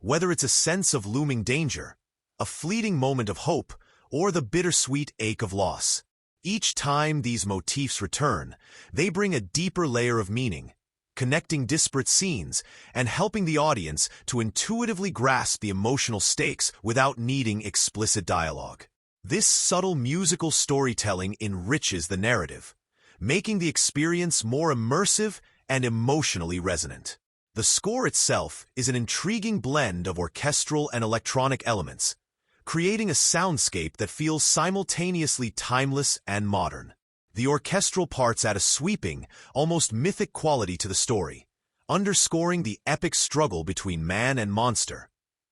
A: whether it's a sense of looming danger, a fleeting moment of hope, or the bittersweet ache of loss. Each time these motifs return, they bring a deeper layer of meaning, connecting disparate scenes and helping the audience to intuitively grasp the emotional stakes without needing explicit dialogue. This subtle musical storytelling enriches the narrative, making the experience more immersive and emotionally resonant. The score itself is an intriguing blend of orchestral and electronic elements, creating a soundscape that feels simultaneously timeless and modern. The orchestral parts add a sweeping, almost mythic quality to the story, underscoring the epic struggle between man and monster,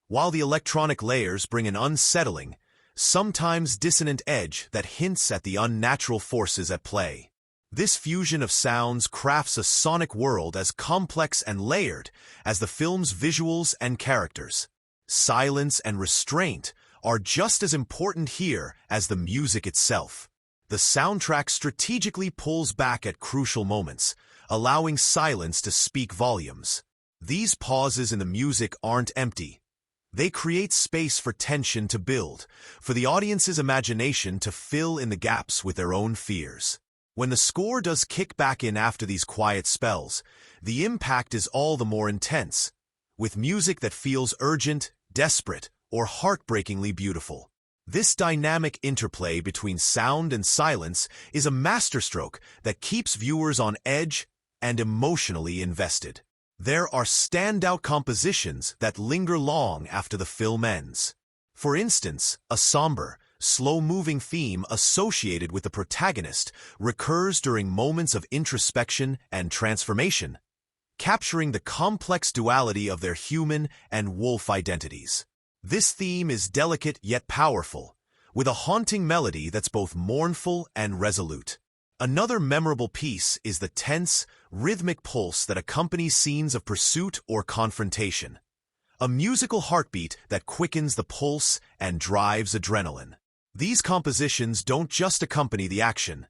A: while the electronic layers bring an unsettling, sometimes dissonant edge that hints at the unnatural forces at play. This fusion of sounds crafts a sonic world as complex and layered as the film's visuals and characters. Silence and restraint are just as important here as the music itself. The soundtrack strategically pulls back at crucial moments, allowing silence to speak volumes. These pauses in the music aren't empty. They create space for tension to build, for the audience's imagination to fill in the gaps with their own fears. When the score does kick back in after these quiet spells, the impact is all the more intense, with music that feels urgent, desperate, or heartbreakingly beautiful. This dynamic interplay between sound and silence is a masterstroke that keeps viewers on edge and emotionally invested. There are standout compositions that linger long after the film ends. For instance, a somber, slow-moving theme associated with the protagonist recurs during moments of introspection and transformation, capturing the complex duality of their human and wolf identities. This theme is delicate yet powerful, with a haunting melody that's both mournful and resolute. Another memorable piece is the tense, rhythmic pulse that accompanies scenes of pursuit or confrontation, a musical heartbeat that quickens the pulse and drives adrenaline. These compositions don't just accompany the action.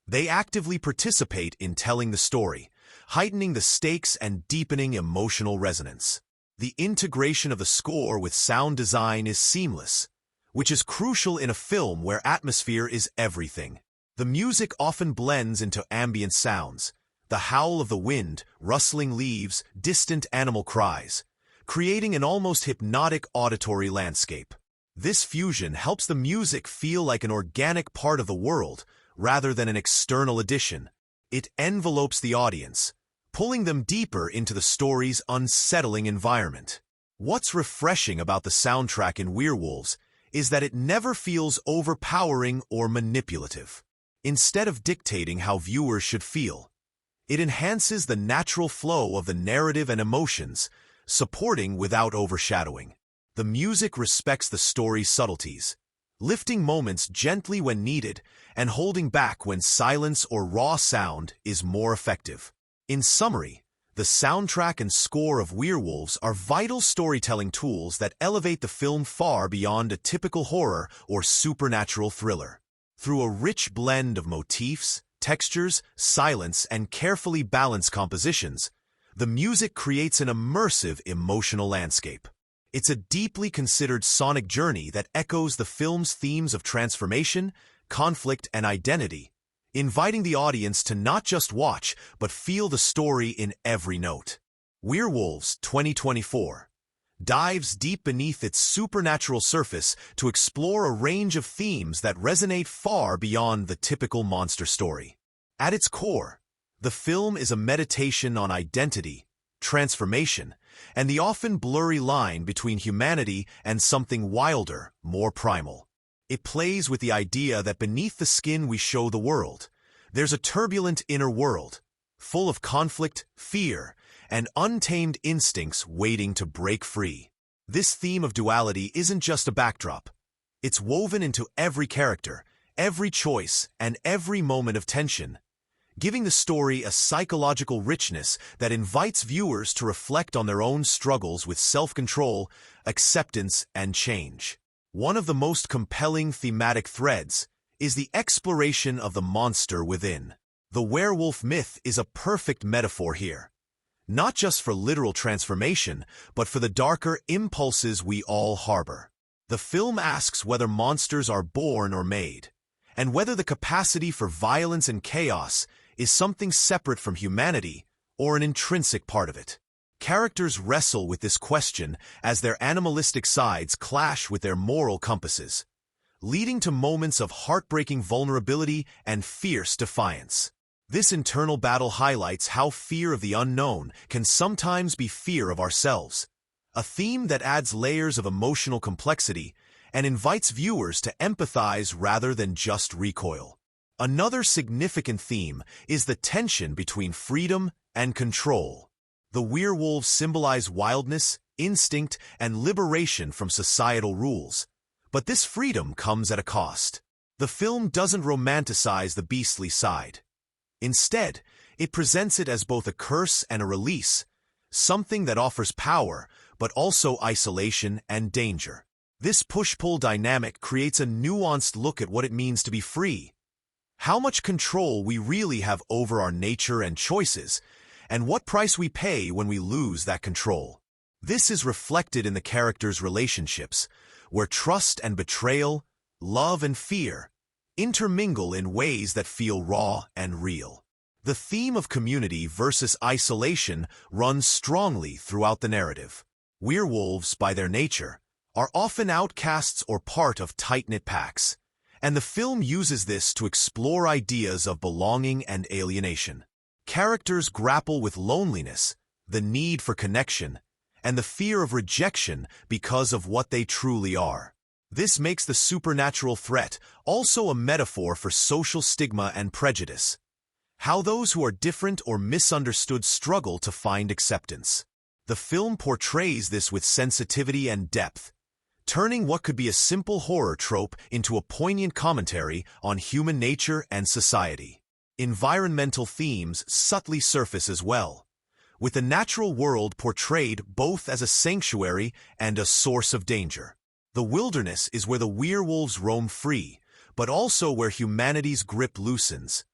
A: They actively participate in telling the story, heightening the stakes and deepening emotional resonance. The integration of the score with sound design is seamless, which is crucial in a film where atmosphere is everything. The music often blends into ambient sounds, the howl of the wind, rustling leaves, distant animal cries, creating an almost hypnotic auditory landscape. This fusion helps the music feel like an organic part of the world rather than an external addition. It envelopes the audience, pulling them deeper into the story's unsettling environment. What's refreshing about the soundtrack in Werewolves is that it never feels overpowering or manipulative. Instead of dictating how viewers should feel, it enhances the natural flow of the narrative and emotions, supporting without overshadowing. The music respects the story's subtleties, lifting moments gently when needed and holding back when silence or raw sound is more effective. In summary, the soundtrack and score of Werewolves are vital storytelling tools that elevate the film far beyond a typical horror or supernatural thriller. Through a rich blend of motifs, textures, silence, and carefully balanced compositions, the music creates an immersive emotional landscape. It's a deeply considered sonic journey that echoes the film's themes of transformation, conflict, and identity, inviting the audience to not just watch, but feel the story in every note. Werewolves 2024 dives deep beneath its supernatural surface to explore a range of themes that resonate far beyond the typical monster story. At its core, the film is a meditation on identity, transformation, and the often blurry line between humanity and something wilder, more primal. It plays with the idea that beneath the skin we show the world, there's a turbulent inner world, full of conflict, fear, and untamed instincts waiting to break free. This theme of duality isn't just a backdrop. It's woven into every character, every choice, and every moment of tension, giving the story a psychological richness that invites viewers to reflect on their own struggles with self-control, acceptance, and change. One of the most compelling thematic threads is the exploration of the monster within. The werewolf myth is a perfect metaphor here, not just for literal transformation, but for the darker impulses we all harbor. The film asks whether monsters are born or made, and whether the capacity for violence and chaos is something separate from humanity or an intrinsic part of it. Characters wrestle with this question as their animalistic sides clash with their moral compasses, leading to moments of heartbreaking vulnerability and fierce defiance. This internal battle highlights how fear of the unknown can sometimes be fear of ourselves, a theme that adds layers of emotional complexity and invites viewers to empathize rather than just recoil. Another significant theme is the tension between freedom and control. The werewolves symbolize wildness, instinct, and liberation from societal rules, but this freedom comes at a cost. The film doesn't romanticize the beastly side. Instead, it presents it as both a curse and a release, something that offers power, but also isolation and danger. This push-pull dynamic creates a nuanced look at what it means to be free, how much control we really have over our nature and choices, and what price we pay when we lose that control. This is reflected in the characters' relationships, where trust and betrayal, love and fear, intermingle in ways that feel raw and real. The theme of community versus isolation runs strongly throughout the narrative. Werewolves, by their nature, are often outcasts or part of tight-knit packs, and the film uses this to explore ideas of belonging and alienation. Characters grapple with loneliness, the need for connection, and the fear of rejection because of what they truly are. This makes the supernatural threat also a metaphor for social stigma and prejudice, how those who are different or misunderstood struggle to find acceptance. The film portrays this with sensitivity and depth, turning what could be a simple horror trope into a poignant commentary on human nature and society. Environmental themes subtly surface as well, with the natural world portrayed both as a sanctuary and a source of danger. The wilderness is where the werewolves roam free, but also where humanity's grip loosens,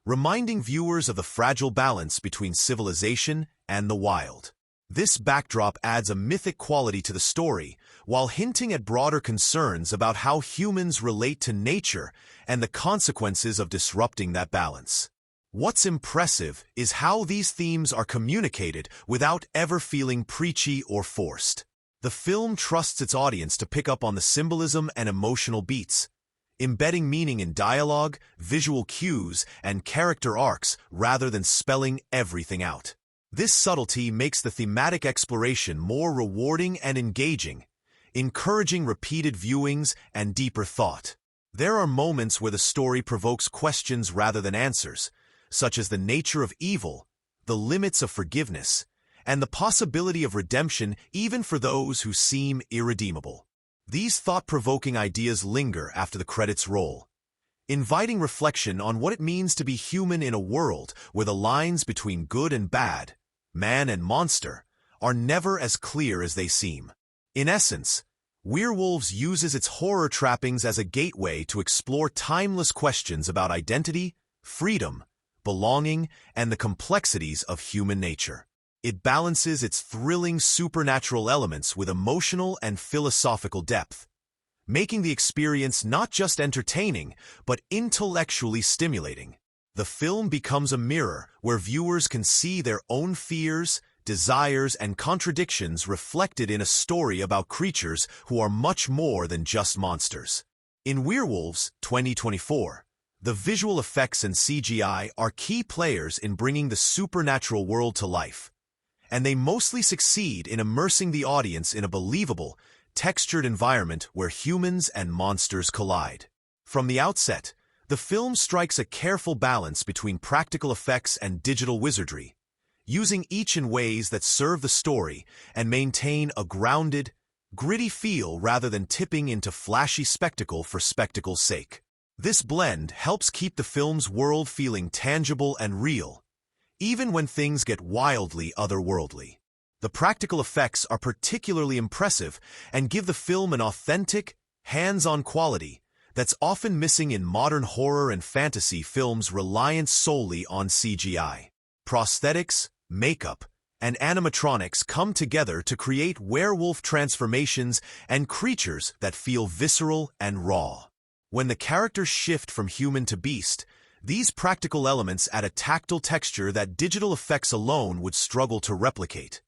A: reminding viewers of the fragile balance between civilization and the wild. This backdrop adds a mythic quality to the story, while hinting at broader concerns about how humans relate to nature and the consequences of disrupting that balance. What's impressive is how these themes are communicated without ever feeling preachy or forced. The film trusts its audience to pick up on the symbolism and emotional beats, embedding meaning in dialogue, visual cues, and character arcs rather than spelling everything out. This subtlety makes the thematic exploration more rewarding and engaging, encouraging repeated viewings and deeper thought. There are moments where the story provokes questions rather than answers, such as the nature of evil, the limits of forgiveness, and the possibility of redemption even for those who seem irredeemable. These thought-provoking ideas linger after the credits roll, inviting reflection on what it means to be human in a world where the lines between good and bad, man and monster, are never as clear as they seem. In essence, Werewolves uses its horror trappings as a gateway to explore timeless questions about identity, freedom, belonging, and the complexities of human nature. It balances its thrilling supernatural elements with emotional and philosophical depth, making the experience not just entertaining, but intellectually stimulating. The film becomes a mirror where viewers can see their own fears, desires, and contradictions reflected in a story about creatures who are much more than just monsters. In Werewolves 2024, the visual effects and CGI are key players in bringing the supernatural world to life, and they mostly succeed in immersing the audience in a believable, textured environment where humans and monsters collide. From the outset, the film strikes a careful balance between practical effects and digital wizardry, using each in ways that serve the story and maintain a grounded, gritty feel rather than tipping into flashy spectacle for spectacle's sake. This blend helps keep the film's world feeling tangible and real, even when things get wildly otherworldly. The practical effects are particularly impressive and give the film an authentic, hands-on quality that's often missing in modern horror and fantasy films reliant solely on CGI. Prosthetics, makeup, and animatronics come together to create werewolf transformations and creatures that feel visceral and raw. When the characters shift from human to beast, these practical elements add a tactile texture that digital effects alone would struggle to replicate.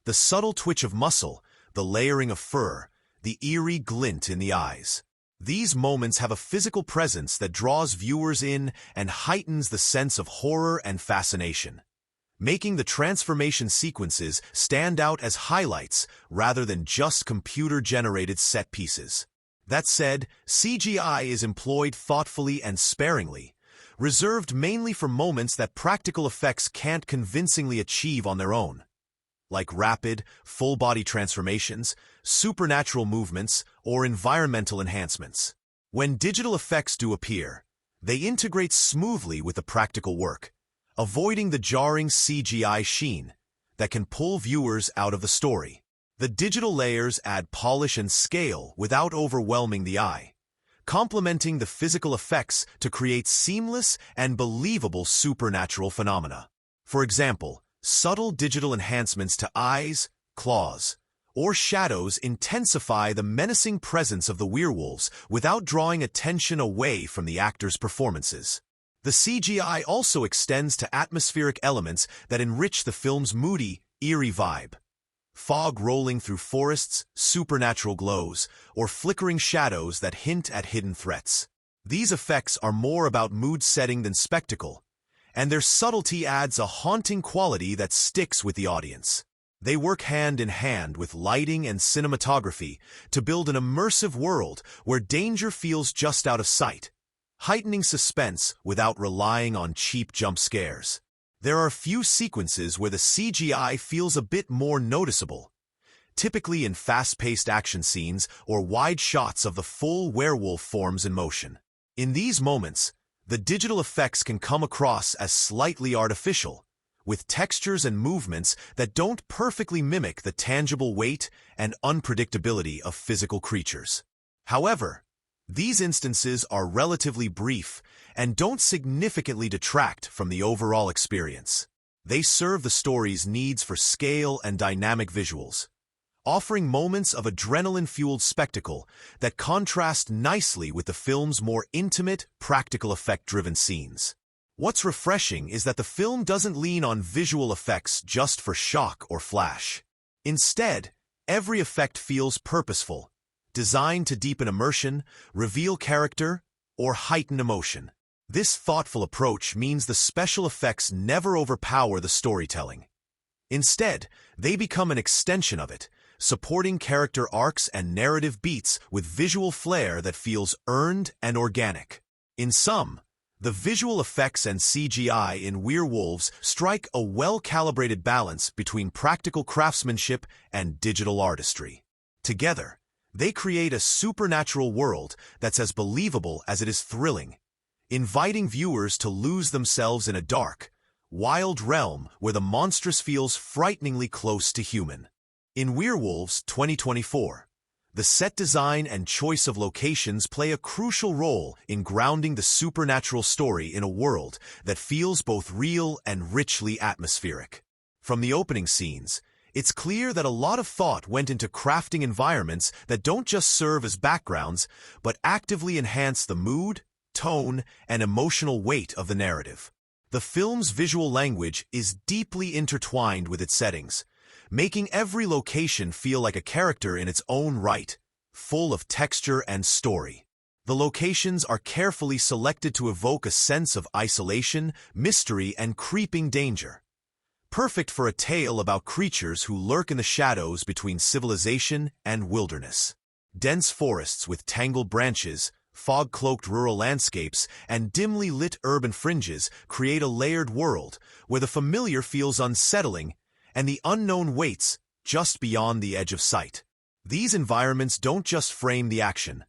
A: The subtle twitch of muscle, the layering of fur, the eerie glint in the eyes. These moments have a physical presence that draws viewers in and heightens the sense of horror and fascination, making the transformation sequences stand out as highlights rather than just computer-generated set pieces. That said, CGI is employed thoughtfully and sparingly, reserved mainly for moments that practical effects can't convincingly achieve on their own, like rapid, full-body transformations, supernatural movements, or environmental enhancements. When digital effects do appear, they integrate smoothly with the practical work, avoiding the jarring CGI sheen that can pull viewers out of the story. The digital layers add polish and scale without overwhelming the eye, complementing the physical effects to create seamless and believable supernatural phenomena. For example, subtle digital enhancements to eyes, claws, or shadows intensify the menacing presence of the werewolves without drawing attention away from the actors' performances. The CGI also extends to atmospheric elements that enrich the film's moody, eerie vibe. Fog rolling through forests, supernatural glows, or flickering shadows that hint at hidden threats. These effects are more about mood setting than spectacle, and their subtlety adds a haunting quality that sticks with the audience. They work hand in hand with lighting and cinematography to build an immersive world where danger feels just out of sight, heightening suspense without relying on cheap jump scares. There are few sequences where the CGI feels a bit more noticeable, typically in fast-paced action scenes or wide shots of the full werewolf forms in motion. In these moments, the digital effects can come across as slightly artificial, with textures and movements that don't perfectly mimic the tangible weight and unpredictability of physical creatures. However, these instances are relatively brief and don't significantly detract from the overall experience. They serve the story's needs for scale and dynamic visuals, offering moments of adrenaline-fueled spectacle that contrast nicely with the film's more intimate, practical effect-driven scenes. What's refreshing is that the film doesn't lean on visual effects just for shock or flash. Instead, every effect feels purposeful, designed to deepen immersion, reveal character, or heighten emotion. This thoughtful approach means the special effects never overpower the storytelling. Instead, they become an extension of it, supporting character arcs and narrative beats with visual flair that feels earned and organic. In sum, The visual effects and CGI in Werewolves strike a well-calibrated balance between practical craftsmanship and digital artistry. Together, they create a supernatural world that's as believable as it is thrilling, inviting viewers to lose themselves in a dark, wild realm where the monstrous feels frighteningly close to human. In Werewolves 2024, the set design and choice of locations play a crucial role in grounding the supernatural story in a world that feels both real and richly atmospheric. From the opening scenes, it's clear that a lot of thought went into crafting environments that don't just serve as backgrounds, but actively enhance the mood, tone, and emotional weight of the narrative. The film's visual language is deeply intertwined with its settings, making every location feel like a character in its own right, full of texture and story. The locations are carefully selected to evoke a sense of isolation, mystery, and creeping danger. Perfect for a tale about creatures who lurk in the shadows between civilization and wilderness. Dense forests with tangled branches, fog-cloaked rural landscapes, and dimly lit urban fringes create a layered world where the familiar feels unsettling and the unknown waits just beyond the edge of sight. These environments don't just frame the action,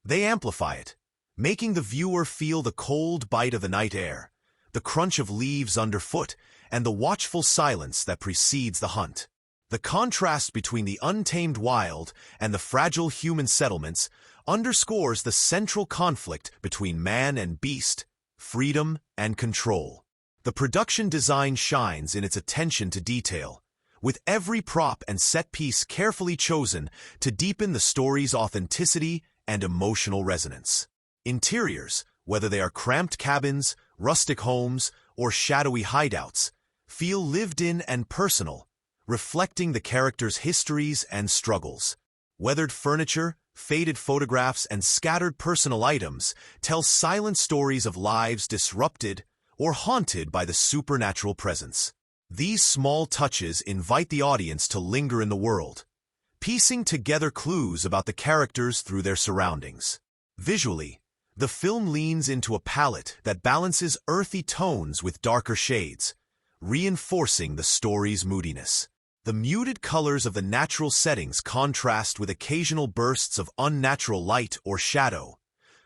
A: they amplify it, making the viewer feel the cold bite of the night air, the crunch of leaves underfoot, and the watchful silence that precedes the hunt. The contrast between the untamed wild and the fragile human settlements underscores the central conflict between man and beast, freedom and control. The production design shines in its attention to detail, with every prop and set piece carefully chosen to deepen the story's authenticity and emotional resonance. Interiors, whether they are cramped cabins, rustic homes, or shadowy hideouts, feel lived in and personal, reflecting the characters' histories and struggles. Weathered furniture, faded photographs, and scattered personal items tell silent stories of lives disrupted or haunted by the supernatural presence. These small touches invite the audience to linger in the world, piecing together clues about the characters through their surroundings. Visually, the film leans into a palette that balances earthy tones with darker shades, reinforcing the story's moodiness. The muted colors of the natural settings contrast with occasional bursts of unnatural light or shadow,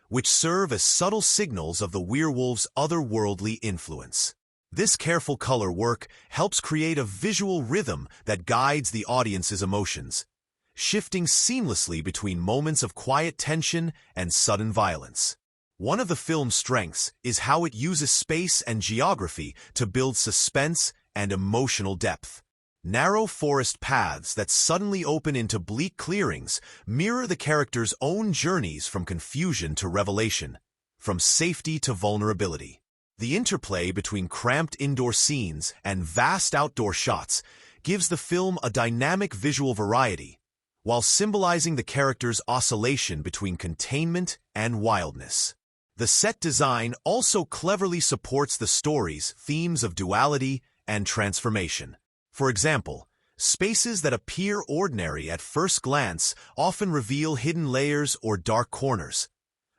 A: which serve as subtle signals of the werewolf's otherworldly influence. This careful color work helps create a visual rhythm that guides the audience's emotions, shifting seamlessly between moments of quiet tension and sudden violence. One of the film's strengths is how it uses space and geography to build suspense and emotional depth. Narrow forest paths that suddenly open into bleak clearings mirror the characters' own journeys from confusion to revelation, from safety to vulnerability. The interplay between cramped indoor scenes and vast outdoor shots gives the film a dynamic visual variety, while symbolizing the characters' oscillation between containment and wildness. The set design also cleverly supports the story's themes of duality and transformation. For example, spaces that appear ordinary at first glance often reveal hidden layers or dark corners,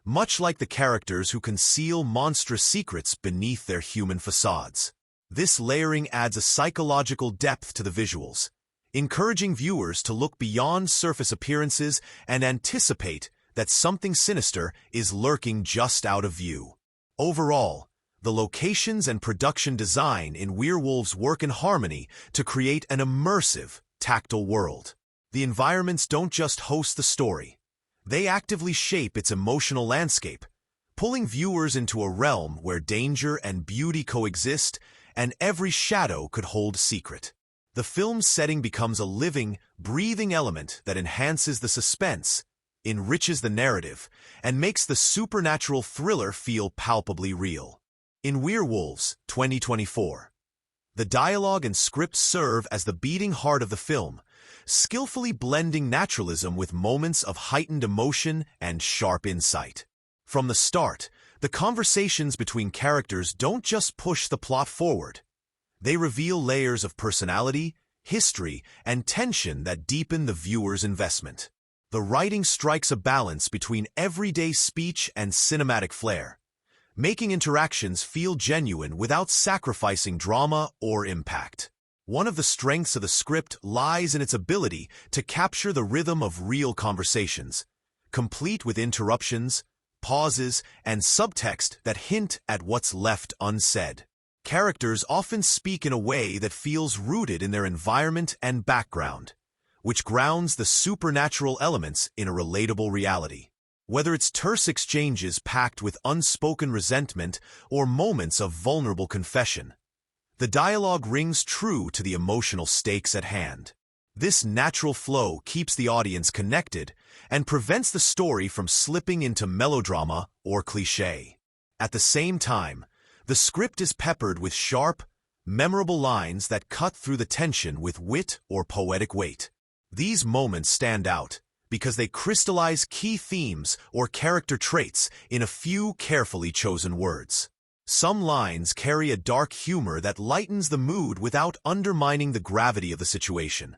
A: much like the characters who conceal monstrous secrets beneath their human facades. This layering adds a psychological depth to the visuals, encouraging viewers to look beyond surface appearances and anticipate that something sinister is lurking just out of view. Overall, the locations and production design in Werewolves work in harmony to create an immersive, tactile world. The environments don't just host the story. They actively shape its emotional landscape, pulling viewers into a realm where danger and beauty coexist and every shadow could hold secret. The film's setting becomes a living, breathing element that enhances the suspense, enriches the narrative, and makes the supernatural thriller feel palpably real. In Werewolves 2024, the dialogue and script serve as the beating heart of the film, skillfully blending naturalism with moments of heightened emotion and sharp insight. From the start, the conversations between characters don't just push the plot forward. They reveal layers of personality, history, and tension that deepen the viewer's investment. The writing strikes a balance between everyday speech and cinematic flair, making interactions feel genuine without sacrificing drama or impact. One of the strengths of the script lies in its ability to capture the rhythm of real conversations, complete with interruptions, pauses, and subtext that hint at what's left unsaid. Characters often speak in a way that feels rooted in their environment and background, which grounds the supernatural elements in a relatable reality. Whether it's terse exchanges packed with unspoken resentment or moments of vulnerable confession, the dialogue rings true to the emotional stakes at hand. This natural flow keeps the audience connected and prevents the story from slipping into melodrama or cliché. At the same time, the script is peppered with sharp, memorable lines that cut through the tension with wit or poetic weight. These moments stand out because they crystallize key themes or character traits in a few carefully chosen words. Some lines carry a dark humor that lightens the mood without undermining the gravity of the situation,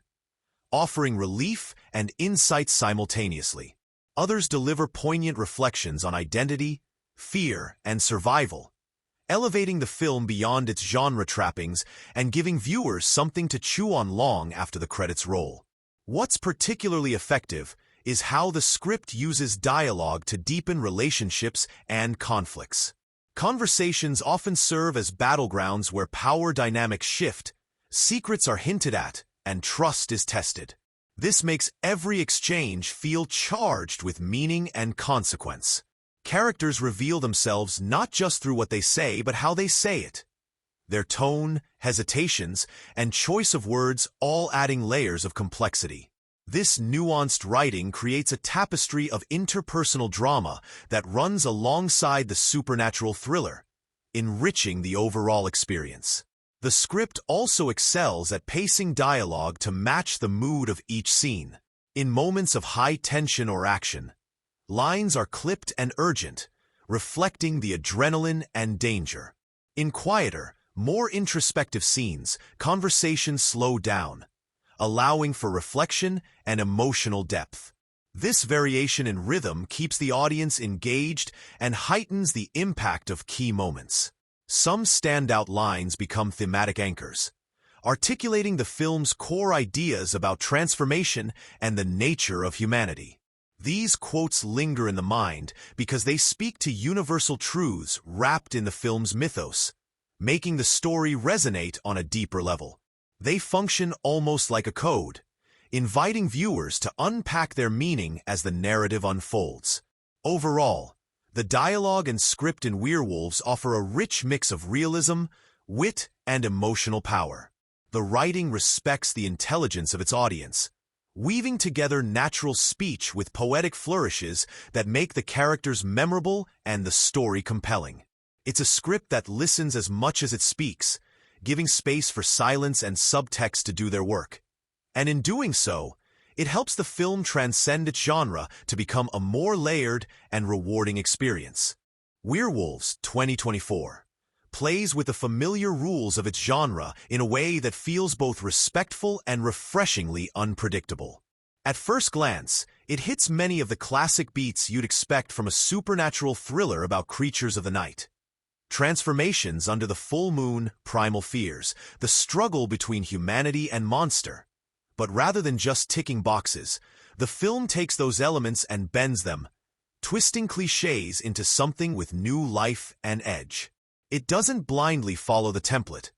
A: offering relief and insight simultaneously. Others deliver poignant reflections on identity, fear, and survival, elevating the film beyond its genre trappings and giving viewers something to chew on long after the credits roll. What's particularly effective is how the script uses dialogue to deepen relationships and conflicts. Conversations often serve as battlegrounds where power dynamics shift, secrets are hinted at, and trust is tested. This makes every exchange feel charged with meaning and consequence. Characters reveal themselves not just through what they say, but how they say it. Their tone, hesitations, and choice of words all adding layers of complexity. This nuanced writing creates a tapestry of interpersonal drama that runs alongside the supernatural thriller, enriching the overall experience. The script also excels at pacing dialogue to match the mood of each scene. In moments of high tension or action, lines are clipped and urgent, reflecting the adrenaline and danger. In quieter, more introspective scenes, conversations slow down, allowing for reflection and emotional depth. This variation in rhythm keeps the audience engaged and heightens the impact of key moments. Some standout lines become thematic anchors, articulating the film's core ideas about transformation and the nature of humanity. These quotes linger in the mind because they speak to universal truths wrapped in the film's mythos, making the story resonate on a deeper level. They function almost like a code, inviting viewers to unpack their meaning as the narrative unfolds. Overall, the dialogue and script in Werewolves offer a rich mix of realism, wit, and emotional power. The writing respects the intelligence of its audience, weaving together natural speech with poetic flourishes that make the characters memorable and the story compelling. It's a script that listens as much as it speaks, giving space for silence and subtext to do their work. And in doing so, it helps the film transcend its genre to become a more layered and rewarding experience. Werewolves 2024 plays with the familiar rules of its genre in a way that feels both respectful and refreshingly unpredictable. At first glance, it hits many of the classic beats you'd expect from a supernatural thriller about creatures of the night. Transformations under the full moon, primal fears, the struggle between humanity and monster. But rather than just ticking boxes, the film takes those elements and bends them, twisting clichés into something with new life and edge. It doesn't blindly follow the template.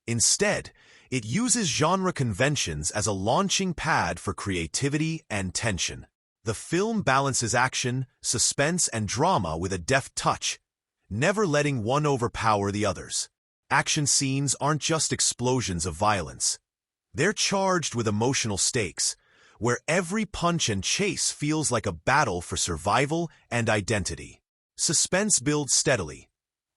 A: Instead, it uses genre conventions as a launching pad for creativity and tension. The film balances action, suspense, and drama with a deft touch, never letting one overpower the others. Action scenes aren't just explosions of violence. They're charged with emotional stakes, where every punch and chase feels like a battle for survival and identity. Suspense builds steadily,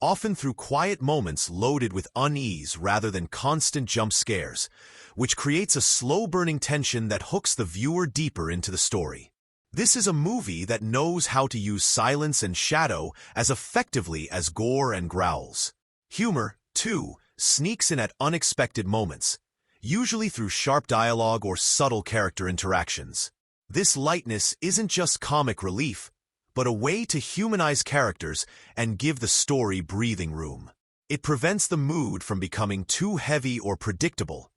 A: often through quiet moments loaded with unease rather than constant jump scares, which creates a slow-burning tension that hooks the viewer deeper into the story. This is a movie that knows how to use silence and shadow as effectively as gore and growls. Humor, too, sneaks in at unexpected moments, usually through sharp dialogue or subtle character interactions. This lightness isn't just comic relief, but a way to humanize characters and give the story breathing room. It prevents the mood from becoming too heavy or predictable,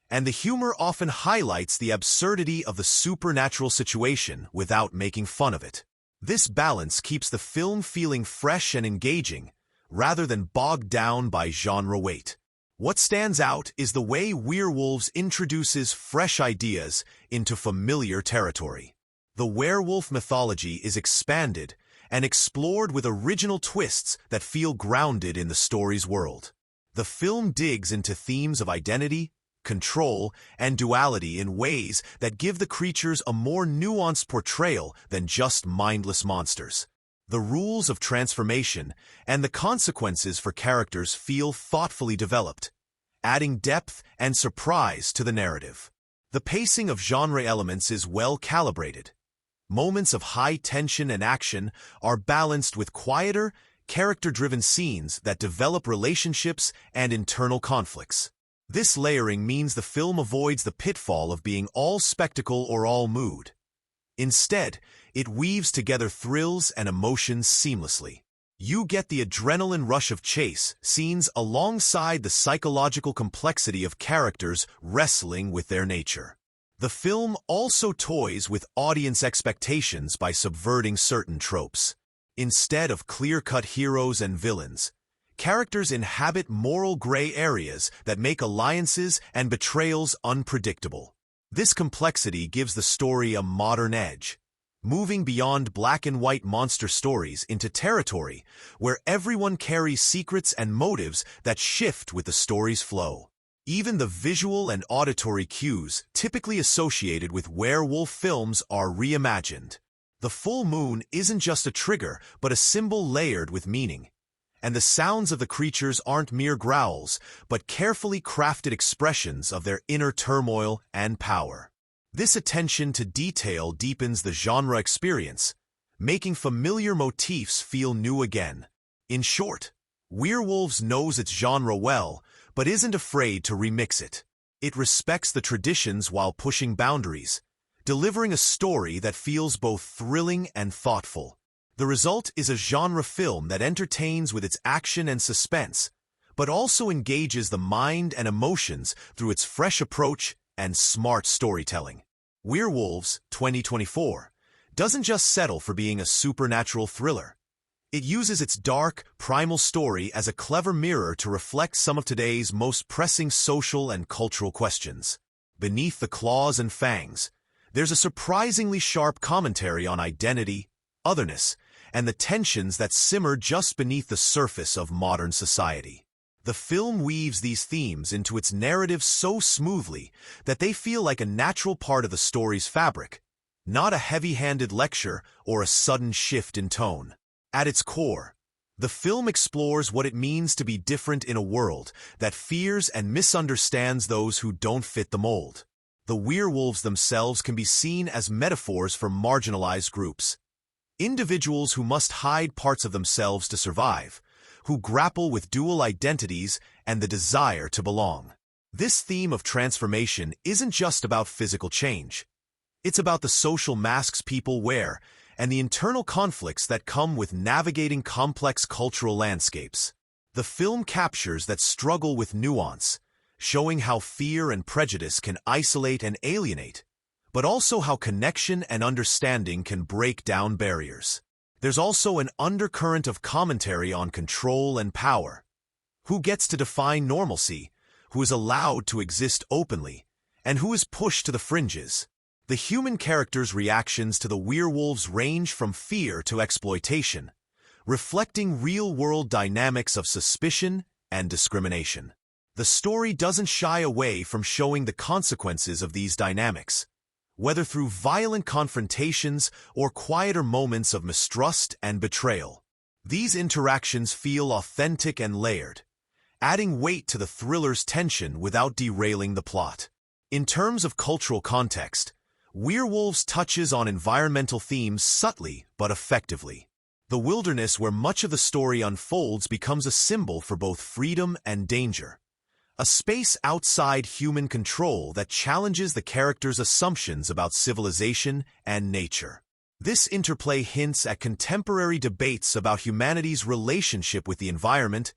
A: and the humor often highlights the absurdity of the supernatural situation without making fun of it. This balance keeps the film feeling fresh and engaging, rather than bogged down by genre weight. What stands out is the way Werewolves introduces fresh ideas into familiar territory. The werewolf mythology is expanded and explored with original twists that feel grounded in the story's world. The film digs into themes of identity, control, and duality in ways that give the creatures a more nuanced portrayal than just mindless monsters. The rules of transformation and the consequences for characters feel thoughtfully developed, adding depth and surprise to the narrative. The pacing of genre elements is well calibrated. Moments of high tension and action are balanced with quieter, character-driven scenes that develop relationships and internal conflicts. This layering means the film avoids the pitfall of being all spectacle or all mood. Instead, it weaves together thrills and emotions seamlessly. You get the adrenaline rush of chase scenes alongside the psychological complexity of characters wrestling with their nature. The film also toys with audience expectations by subverting certain tropes. Instead of clear-cut heroes and villains, characters inhabit moral gray areas that make alliances and betrayals unpredictable. This complexity gives the story a modern edge, moving beyond black-and-white monster stories into territory where everyone carries secrets and motives that shift with the story's flow. Even the visual and auditory cues typically associated with werewolf films are reimagined. The full moon isn't just a trigger, but a symbol layered with meaning. And the sounds of the creatures aren't mere growls, but carefully crafted expressions of their inner turmoil and power. This attention to detail deepens the genre experience, making familiar motifs feel new again. In short, Werewolves knows its genre well, but isn't afraid to remix it. It respects the traditions while pushing boundaries, delivering a story that feels both thrilling and thoughtful. The result is a genre film that entertains with its action and suspense, but also engages the mind and emotions through its fresh approach and smart storytelling. Werewolves 2024 doesn't just settle for being a supernatural thriller. It uses its dark, primal story as a clever mirror to reflect some of today's most pressing social and cultural questions. Beneath the claws and fangs, there's a surprisingly sharp commentary on identity, otherness, and the tensions that simmer just beneath the surface of modern society. The film weaves these themes into its narrative so smoothly that they feel like a natural part of the story's fabric, not a heavy-handed lecture or a sudden shift in tone. At its core, the film explores what it means to be different in a world that fears and misunderstands those who don't fit the mold. The werewolves themselves can be seen as metaphors for marginalized groups. Individuals who must hide parts of themselves to survive, who grapple with dual identities and the desire to belong. This theme of transformation isn't just about physical change. It's about the social masks people wear and the internal conflicts that come with navigating complex cultural landscapes. The film captures that struggle with nuance, showing how fear and prejudice can isolate and alienate, but also how connection and understanding can break down barriers. There's also an undercurrent of commentary on control and power. Who gets to define normalcy, who is allowed to exist openly, and who is pushed to the fringes? The human characters' reactions to the werewolves range from fear to exploitation, reflecting real-world dynamics of suspicion and discrimination. The story doesn't shy away from showing the consequences of these dynamics, whether through violent confrontations or quieter moments of mistrust and betrayal. These interactions feel authentic and layered, adding weight to the thriller's tension without derailing the plot. In terms of cultural context, Werewolves touches on environmental themes subtly but effectively. The wilderness where much of the story unfolds becomes a symbol for both freedom and danger, a space outside human control that challenges the characters' assumptions about civilization and nature. This interplay hints at contemporary debates about humanity's relationship with the environment,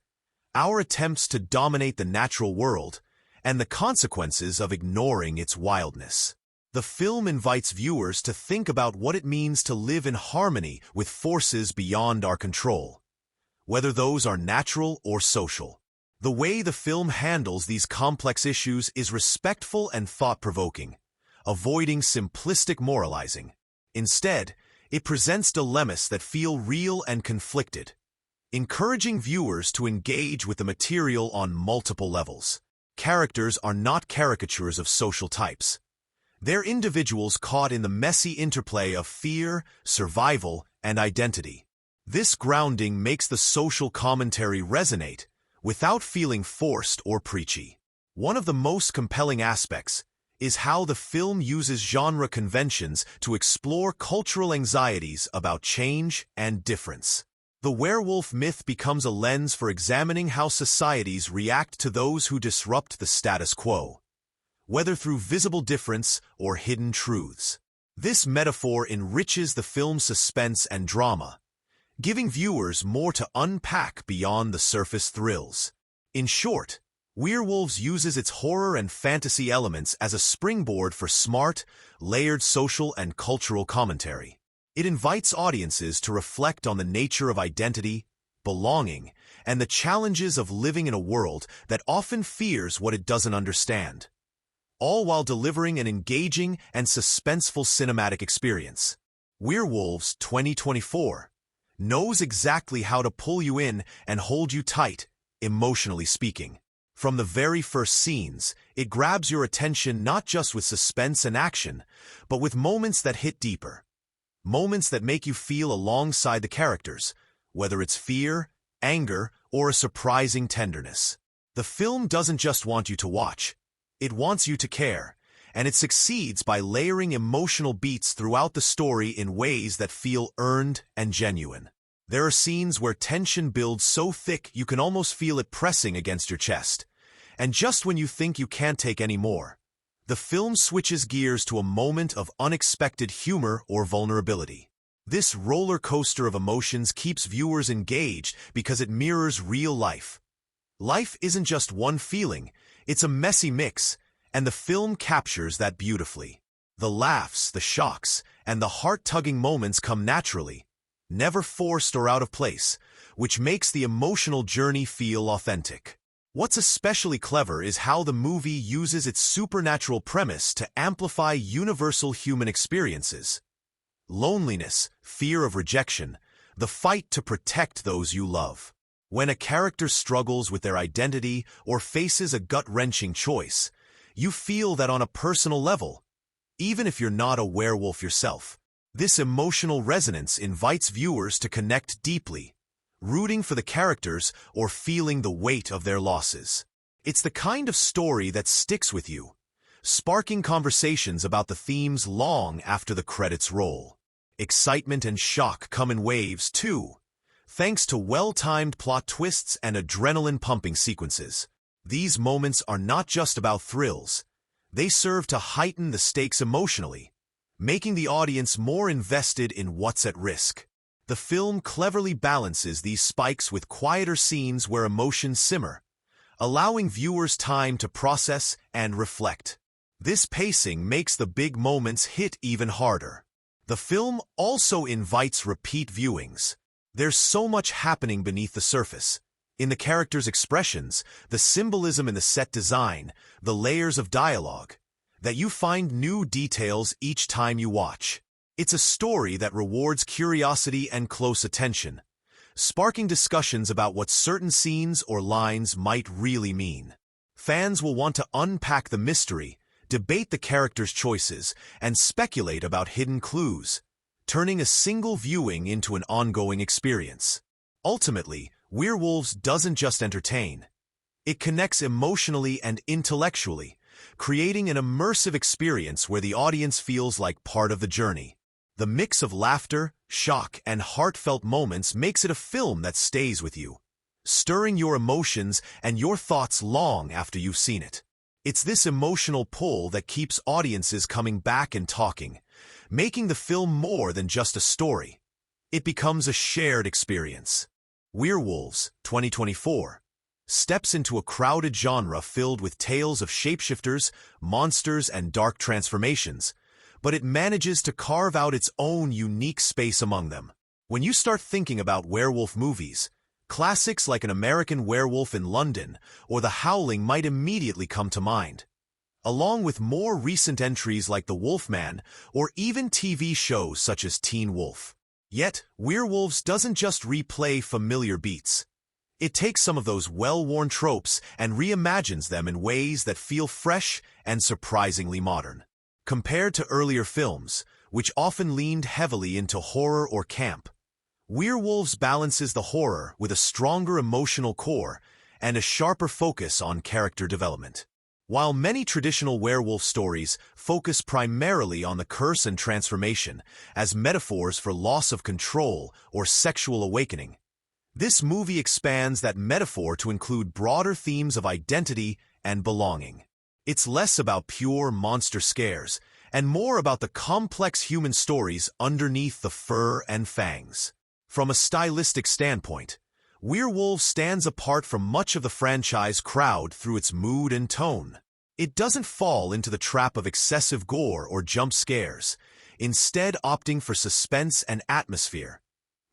A: our attempts to dominate the natural world, and the consequences of ignoring its wildness. The film invites viewers to think about what it means to live in harmony with forces beyond our control, whether those are natural or social. The way the film handles these complex issues is respectful and thought-provoking, avoiding simplistic moralizing. Instead, it presents dilemmas that feel real and conflicted, encouraging viewers to engage with the material on multiple levels. Characters are not caricatures of social types. They're individuals caught in the messy interplay of fear, survival, and identity. This grounding makes the social commentary resonate without feeling forced or preachy. One of the most compelling aspects is how the film uses genre conventions to explore cultural anxieties about change and difference. The werewolf myth becomes a lens for examining how societies react to those who disrupt the status quo, whether through visible difference or hidden truths. This metaphor enriches the film's suspense and drama, giving viewers more to unpack beyond the surface thrills. In short, Werewolves uses its horror and fantasy elements as a springboard for smart, layered social and cultural commentary. It invites audiences to reflect on the nature of identity, belonging, and the challenges of living in a world that often fears what it doesn't understand, all while delivering an engaging and suspenseful cinematic experience. Werewolves 2024 knows exactly how to pull you in and hold you tight, emotionally speaking. From the very first scenes, it grabs your attention not just with suspense and action, but with moments that hit deeper. Moments that make you feel alongside the characters, whether it's fear, anger, or a surprising tenderness. The film doesn't just want you to watch, it wants you to care, and it succeeds by layering emotional beats throughout the story in ways that feel earned and genuine. There are scenes where tension builds so thick you can almost feel it pressing against your chest. And just when you think you can't take any more, the film switches gears to a moment of unexpected humor or vulnerability. This roller coaster of emotions keeps viewers engaged because it mirrors real life. Life isn't just one feeling, it's a messy mix, and the film captures that beautifully. The laughs, the shocks, and the heart-tugging moments come naturally, never forced or out of place, which makes the emotional journey feel authentic. What's especially clever is how the movie uses its supernatural premise to amplify universal human experiences. Loneliness, fear of rejection, the fight to protect those you love. When a character struggles with their identity or faces a gut-wrenching choice, you feel that on a personal level, even if you're not a werewolf yourself. This emotional resonance invites viewers to connect deeply, rooting for the characters or feeling the weight of their losses. It's the kind of story that sticks with you, sparking conversations about the themes long after the credits roll. Excitement and shock come in waves, too, thanks to well-timed plot twists and adrenaline-pumping sequences. These moments are not just about thrills. They serve to heighten the stakes emotionally, making the audience more invested in what's at risk. The film cleverly balances these spikes with quieter scenes where emotions simmer, allowing viewers time to process and reflect. This pacing makes the big moments hit even harder. The film also invites repeat viewings. There's so much happening beneath the surface. In the characters' expressions, the symbolism in the set design, the layers of dialogue, that you find new details each time you watch. It's a story that rewards curiosity and close attention, sparking discussions about what certain scenes or lines might really mean. Fans will want to unpack the mystery, debate the characters' choices, and speculate about hidden clues, turning a single viewing into an ongoing experience. Ultimately, Werewolves doesn't just entertain. It connects emotionally and intellectually, creating an immersive experience where the audience feels like part of the journey. The mix of laughter, shock, and heartfelt moments makes it a film that stays with you, stirring your emotions and your thoughts long after you've seen it. It's this emotional pull that keeps audiences coming back and talking, making the film more than just a story. It becomes a shared experience. Werewolves, 2024, steps into a crowded genre filled with tales of shapeshifters, monsters, and dark transformations, but it manages to carve out its own unique space among them. When you start thinking about werewolf movies, classics like An American Werewolf in London or The Howling might immediately come to mind, along with more recent entries like The Wolfman or even TV shows such as Teen Wolf. Yet, Werewolves doesn't just replay familiar beats. It takes some of those well-worn tropes and reimagines them in ways that feel fresh and surprisingly modern. Compared to earlier films, which often leaned heavily into horror or camp, Werewolves balances the horror with a stronger emotional core and a sharper focus on character development. While many traditional werewolf stories focus primarily on the curse and transformation as metaphors for loss of control or sexual awakening, this movie expands that metaphor to include broader themes of identity and belonging. It's less about pure monster scares and more about the complex human stories underneath the fur and fangs. From a stylistic standpoint, Werewolves stands apart from much of the franchise crowd through its mood and tone. It doesn't fall into the trap of excessive gore or jump scares, instead opting for suspense and atmosphere,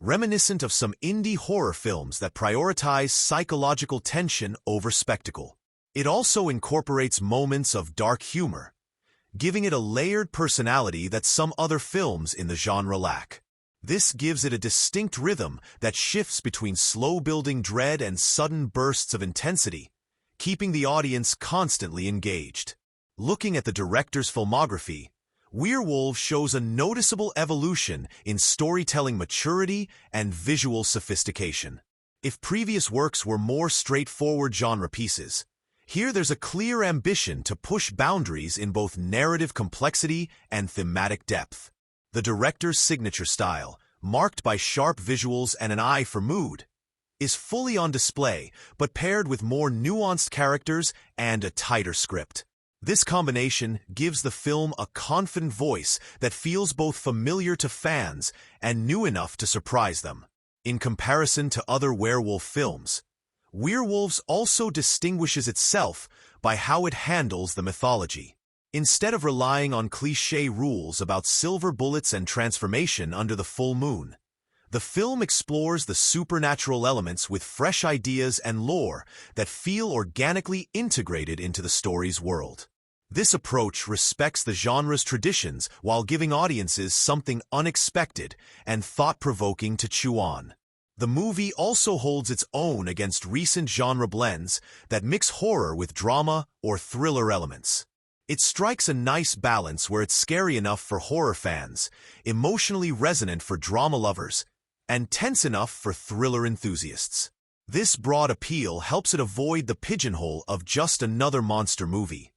A: reminiscent of some indie horror films that prioritize psychological tension over spectacle. It also incorporates moments of dark humor, giving it a layered personality that some other films in the genre lack. This gives it a distinct rhythm that shifts between slow-building dread and sudden bursts of intensity, keeping the audience constantly engaged. Looking at the director's filmography, Werewolves shows a noticeable evolution in storytelling maturity and visual sophistication. If previous works were more straightforward genre pieces, here there's a clear ambition to push boundaries in both narrative complexity and thematic depth. The director's signature style, marked by sharp visuals and an eye for mood, is fully on display, but paired with more nuanced characters and a tighter script. This combination gives the film a confident voice that feels both familiar to fans and new enough to surprise them. In comparison to other werewolf films, Werewolves also distinguishes itself by how it handles the mythology. Instead of relying on cliché rules about silver bullets and transformation under the full moon, the film explores the supernatural elements with fresh ideas and lore that feel organically integrated into the story's world. This approach respects the genre's traditions while giving audiences something unexpected and thought-provoking to chew on. The movie also holds its own against recent genre blends that mix horror with drama or thriller elements. It strikes a nice balance where it's scary enough for horror fans, emotionally resonant for drama lovers, and tense enough for thriller enthusiasts. This broad appeal helps it avoid the pigeonhole of just another monster movie,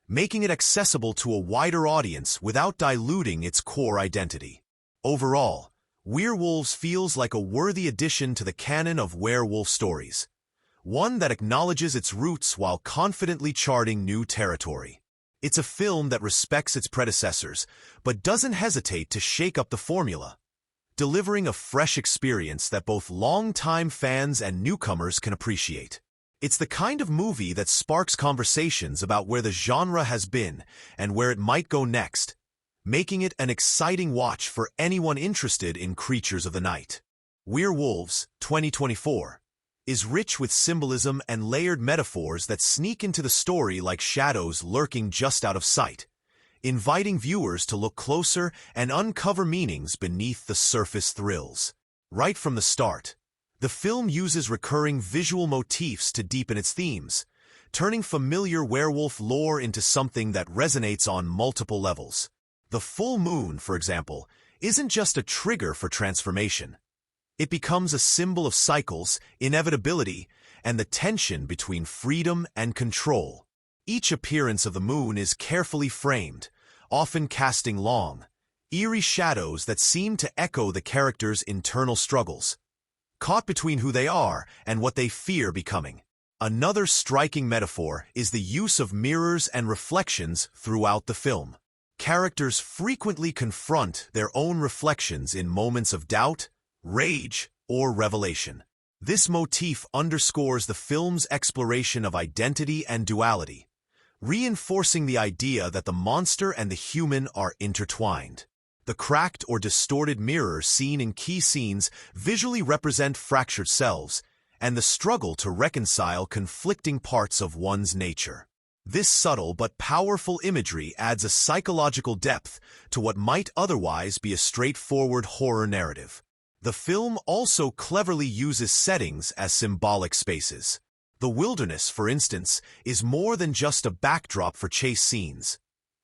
A: making it accessible to a wider audience without diluting its core identity. Overall, Werewolves feels like a worthy addition to the canon of werewolf stories, one that acknowledges its roots while confidently charting new territory. It's a film that respects its predecessors, but doesn't hesitate to shake up the formula, delivering a fresh experience that both longtime fans and newcomers can appreciate. It's the kind of movie that sparks conversations about where the genre has been and where it might go next, making it an exciting watch for anyone interested in creatures of the night. Werewolves, 2024, is rich with symbolism and layered metaphors that sneak into the story like shadows lurking just out of sight, inviting viewers to look closer and uncover meanings beneath the surface thrills. Right from the start, the film uses recurring visual motifs to deepen its themes, turning familiar werewolf lore into something that resonates on multiple levels. The full moon, for example, isn't just a trigger for transformation. It becomes a symbol of cycles, inevitability, and the tension between freedom and control. Each appearance of the moon is carefully framed, often casting long, eerie shadows that seem to echo the characters' internal struggles, caught between who they are and what they fear becoming. Another striking metaphor is the use of mirrors and reflections throughout the film. Characters frequently confront their own reflections in moments of doubt, rage, or revelation. This motif underscores the film's exploration of identity and duality, reinforcing the idea that the monster and the human are intertwined. The cracked or distorted mirrors seen in key scenes visually represent fractured selves and the struggle to reconcile conflicting parts of one's nature. This subtle but powerful imagery adds a psychological depth to what might otherwise be a straightforward horror narrative. The film also cleverly uses settings as symbolic spaces. The wilderness, for instance, is more than just a backdrop for chase scenes.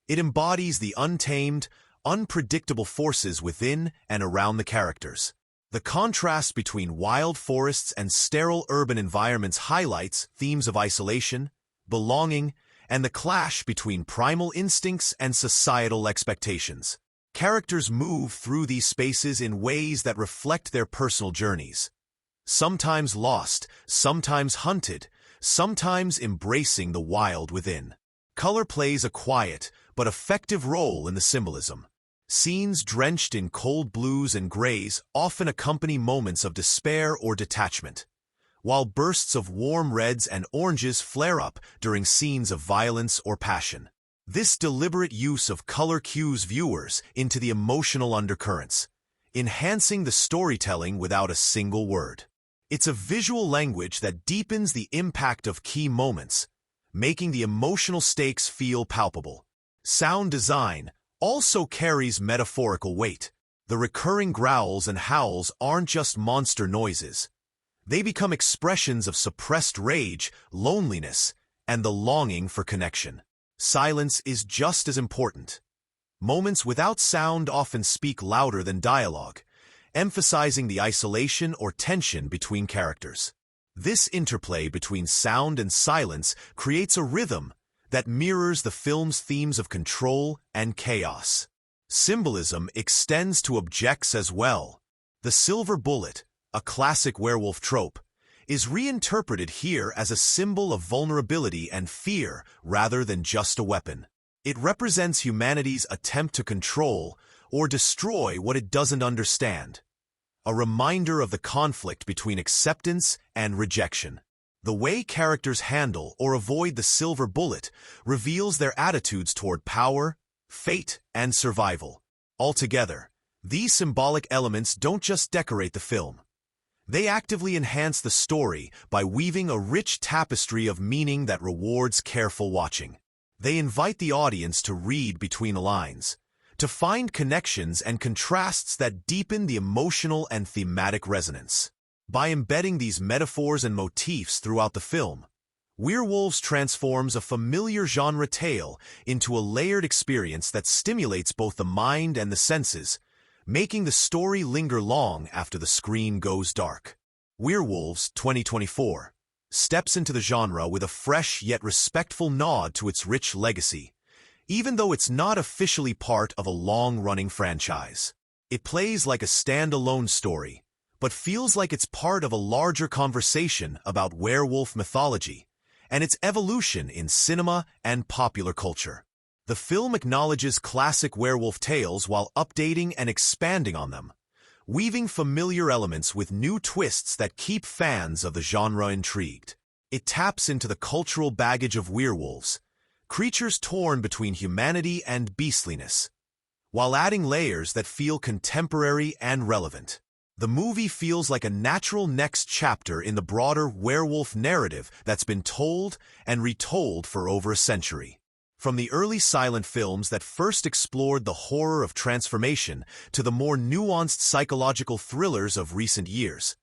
A: It embodies the untamed, unpredictable forces within and around the characters. The contrast between wild forests and sterile urban environments highlights themes of isolation, belonging, and the clash between primal instincts and societal expectations. Characters move through these spaces in ways that reflect their personal journeys. Sometimes lost, sometimes hunted, sometimes embracing the wild within. Color plays a quiet but effective role in the symbolism. Scenes drenched in cold blues and grays often accompany moments of despair or detachment, while bursts of warm reds and oranges flare up during scenes of violence or passion. This deliberate use of color cues viewers into the emotional undercurrents, enhancing the storytelling without a single word. It's a visual language that deepens the impact of key moments, making the emotional stakes feel palpable. Sound design also carries metaphorical weight. The recurring growls and howls aren't just monster noises. They become expressions of suppressed rage, loneliness, and the longing for connection. Silence is just as important. Moments without sound often speak louder than dialogue, emphasizing the isolation or tension between characters. This interplay between sound and silence creates a rhythm that mirrors the film's themes of control and chaos. Symbolism extends to objects as well. The silver bullet, a classic werewolf trope, is reinterpreted here as a symbol of vulnerability and fear rather than just a weapon. It represents humanity's attempt to control or destroy what it doesn't understand, a reminder of the conflict between acceptance and rejection. The way characters handle or avoid the silver bullet reveals their attitudes toward power, fate, and survival. Altogether, these symbolic elements don't just decorate the film. They actively enhance the story by weaving a rich tapestry of meaning that rewards careful watching. They invite the audience to read between the lines, to find connections and contrasts that deepen the emotional and thematic resonance. By embedding these metaphors and motifs throughout the film, Werewolves transforms a familiar genre tale into a layered experience that stimulates both the mind and the senses, making the story linger long after the screen goes dark. Werewolves 2024 steps into the genre with a fresh yet respectful nod to its rich legacy, even though it's not officially part of a long-running franchise. It plays like a standalone story, but feels like it's part of a larger conversation about werewolf mythology and its evolution in cinema and popular culture. The film acknowledges classic werewolf tales while updating and expanding on them, weaving familiar elements with new twists that keep fans of the genre intrigued. It taps into the cultural baggage of werewolves, creatures torn between humanity and beastliness, while adding layers that feel contemporary and relevant. The movie feels like a natural next chapter in the broader werewolf narrative that's been told and retold for over a century. From the early silent films that first explored the horror of transformation to the more nuanced psychological thrillers of recent years,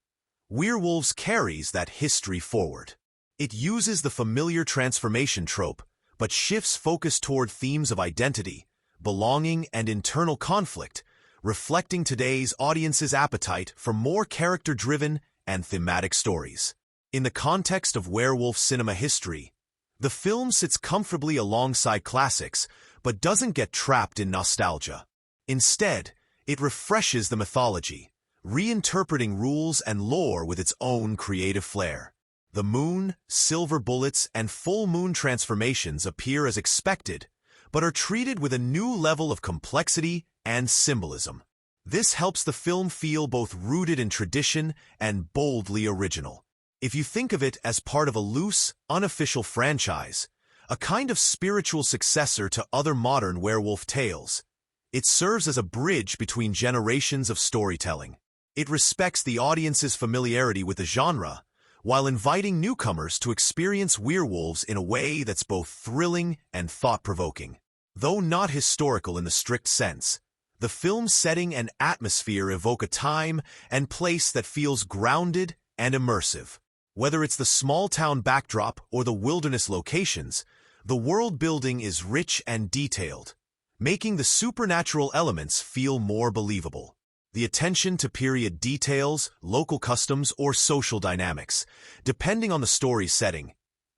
A: Werewolves carries that history forward. It uses the familiar transformation trope, but shifts focus toward themes of identity, belonging, and internal conflict, reflecting today's audience's appetite for more character-driven and thematic stories. In the context of werewolf cinema history, the film sits comfortably alongside classics, but doesn't get trapped in nostalgia. Instead, it refreshes the mythology, reinterpreting rules and lore with its own creative flair. The moon, silver bullets, and full moon transformations appear as expected, but are treated with a new level of complexity and symbolism. This helps the film feel both rooted in tradition and boldly original. If you think of it as part of a loose, unofficial franchise, a kind of spiritual successor to other modern werewolf tales, it serves as a bridge between generations of storytelling. It respects the audience's familiarity with the genre, while inviting newcomers to experience werewolves in a way that's both thrilling and thought-provoking. Though not historical in the strict sense, the film's setting and atmosphere evoke a time and place that feels grounded and immersive. Whether it's the small-town backdrop or the wilderness locations, the world-building is rich and detailed, making the supernatural elements feel more believable. The attention to period details, local customs, or social dynamics, depending on the story's setting,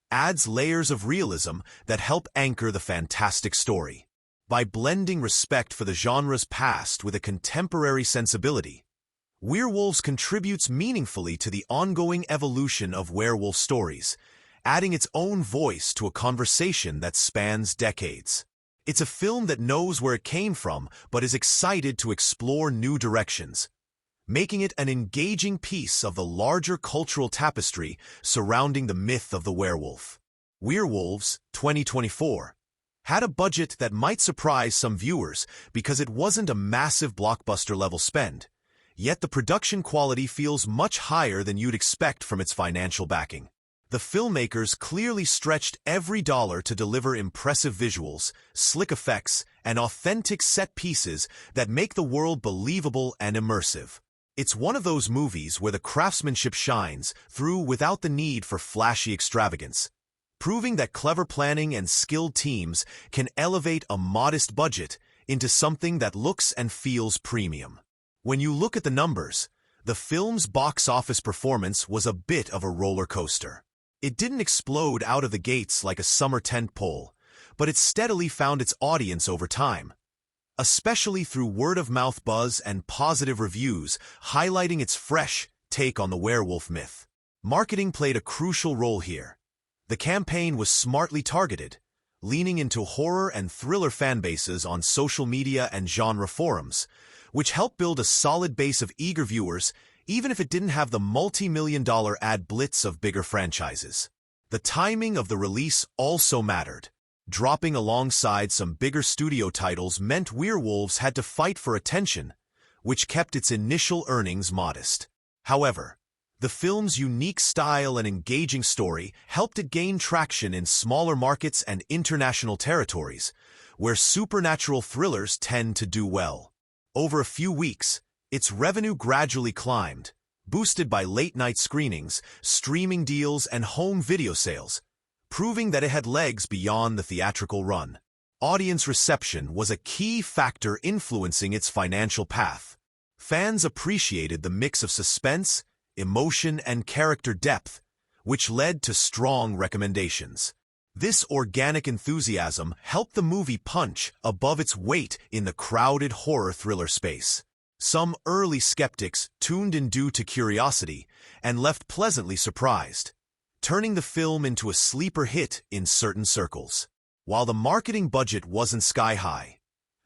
A: adds layers of realism that help anchor the fantastic story. By blending respect for the genre's past with a contemporary sensibility, Werewolves contributes meaningfully to the ongoing evolution of werewolf stories, adding its own voice to a conversation that spans decades. It's a film that knows where it came from but is excited to explore new directions, making it an engaging piece of the larger cultural tapestry surrounding the myth of the werewolf. Werewolves, 2024, had a budget that might surprise some viewers because it wasn't a massive blockbuster-level spend, yet the production quality feels much higher than you'd expect from its financial backing. The filmmakers clearly stretched every dollar to deliver impressive visuals, slick effects, and authentic set pieces that make the world believable and immersive. It's one of those movies where the craftsmanship shines through without the need for flashy extravagance, proving that clever planning and skilled teams can elevate a modest budget into something that looks and feels premium. When you look at the numbers, the film's box office performance was a bit of a roller coaster. It didn't explode out of the gates like a summer tentpole, but it steadily found its audience over time, especially through word-of-mouth buzz and positive reviews highlighting its fresh take on the werewolf myth. Marketing played a crucial role here. The campaign was smartly targeted, leaning into horror and thriller fanbases on social media and genre forums, which helped build a solid base of eager viewers even if it didn't have the multi-million-dollar ad blitz of bigger franchises. The timing of the release also mattered. Dropping alongside some bigger studio titles meant Werewolves had to fight for attention, which kept its initial earnings modest. However, the film's unique style and engaging story helped it gain traction in smaller markets and international territories, where supernatural thrillers tend to do well. Over a few weeks, its revenue gradually climbed, boosted by late-night screenings, streaming deals, and home video sales, proving that it had legs beyond the theatrical run. Audience reception was a key factor influencing its financial path. Fans appreciated the mix of suspense, emotion, and character depth, which led to strong recommendations. This organic enthusiasm helped the movie punch above its weight in the crowded horror thriller space. Some early skeptics tuned in due to curiosity and left pleasantly surprised, turning the film into a sleeper hit in certain circles. While the marketing budget wasn't sky-high,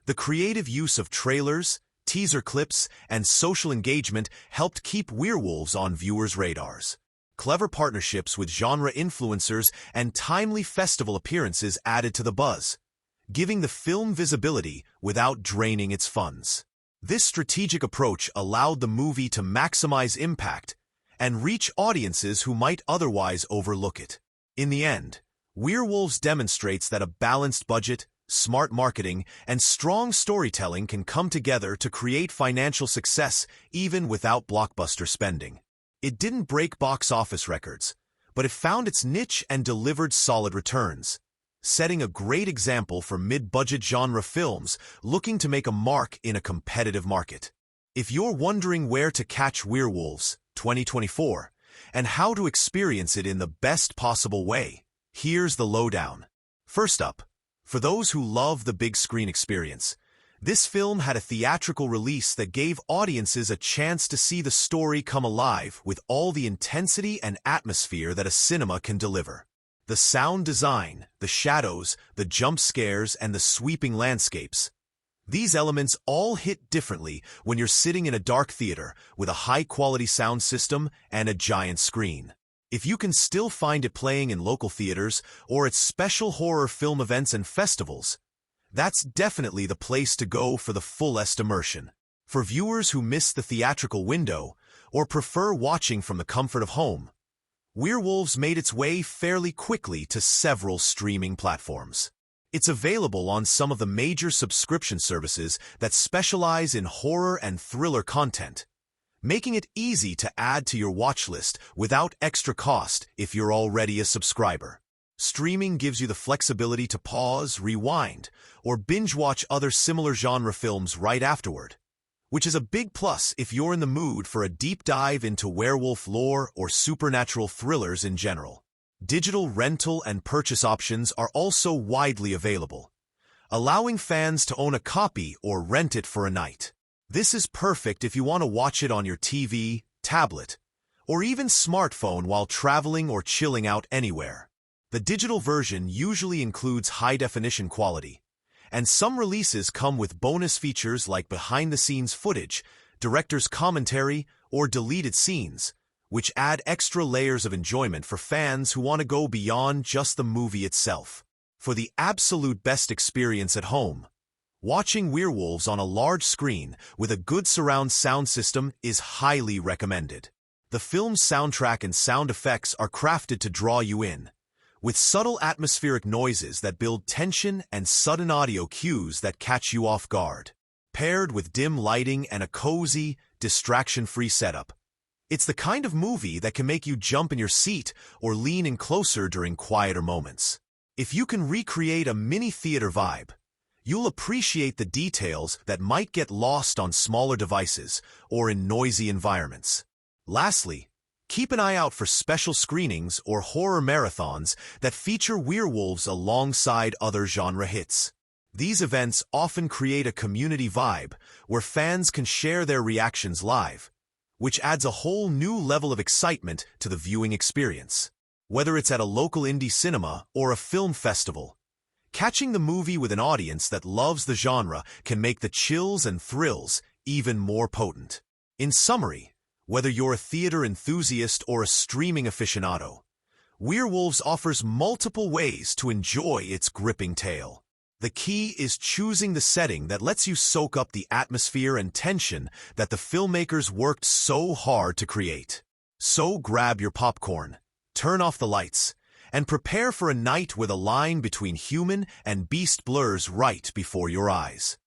A: the creative use of trailers, teaser clips, and social engagement helped keep Werewolves on viewers' radars. Clever partnerships with genre influencers and timely festival appearances added to the buzz, giving the film visibility without draining its funds. This strategic approach allowed the movie to maximize impact and reach audiences who might otherwise overlook it. In the end, Werewolves demonstrates that a balanced budget, smart marketing, and strong storytelling can come together to create financial success even without blockbuster spending. It didn't break box office records, but it found its niche and delivered solid returns, setting a great example for mid-budget genre films looking to make a mark in a competitive market. If you're wondering where to catch Werewolves, 2024, and how to experience it in the best possible way, here's the lowdown. First up, for those who love the big screen experience, This film had a theatrical release that gave audiences a chance to see the story come alive with all the intensity and atmosphere that a cinema can deliver. The sound design, the shadows, the jump scares, and the sweeping landscapes. These elements all hit differently when you're sitting in a dark theater with a high-quality sound system and a giant screen. If you can still find it playing in local theaters or at special horror film events and festivals, that's definitely the place to go for the fullest immersion. For viewers who miss the theatrical window or prefer watching from the comfort of home, Werewolves made its way fairly quickly to several streaming platforms. It's available on some of the major subscription services that specialize in horror and thriller content, making it easy to add to your watch list without extra cost if you're already a subscriber. Streaming gives you the flexibility to pause, rewind, or binge-watch other similar genre films right afterward, which is a big plus if you're in the mood for a deep dive into werewolf lore or supernatural thrillers in general. Digital rental and purchase options are also widely available, allowing fans to own a copy or rent it for a night. This is perfect if you want to watch it on your TV, tablet, or even smartphone while traveling or chilling out anywhere. The digital version usually includes high-definition quality, and some releases come with bonus features like behind-the-scenes footage, director's commentary, or deleted scenes, which add extra layers of enjoyment for fans who want to go beyond just the movie itself. For the absolute best experience at home, watching Werewolves on a large screen with a good surround sound system is highly recommended. The film's soundtrack and sound effects are crafted to draw you in, with subtle atmospheric noises that build tension and sudden audio cues that catch you off guard. Paired with dim lighting and a cozy, distraction-free setup, it's the kind of movie that can make you jump in your seat or lean in closer during quieter moments. If you can recreate a mini theater vibe, you'll appreciate the details that might get lost on smaller devices or in noisy environments. Lastly, keep an eye out for special screenings or horror marathons that feature Werewolves alongside other genre hits. These events often create a community vibe where fans can share their reactions live, which adds a whole new level of excitement to the viewing experience. Whether it's at a local indie cinema or a film festival, catching the movie with an audience that loves the genre can make the chills and thrills even more potent. In summary, whether you're a theater enthusiast or a streaming aficionado, Werewolves offers multiple ways to enjoy its gripping tale. The key is choosing the setting that lets you soak up the atmosphere and tension that the filmmakers worked so hard to create. So grab your popcorn, turn off the lights, and prepare for a night where the line between human and beast blurs right before your eyes.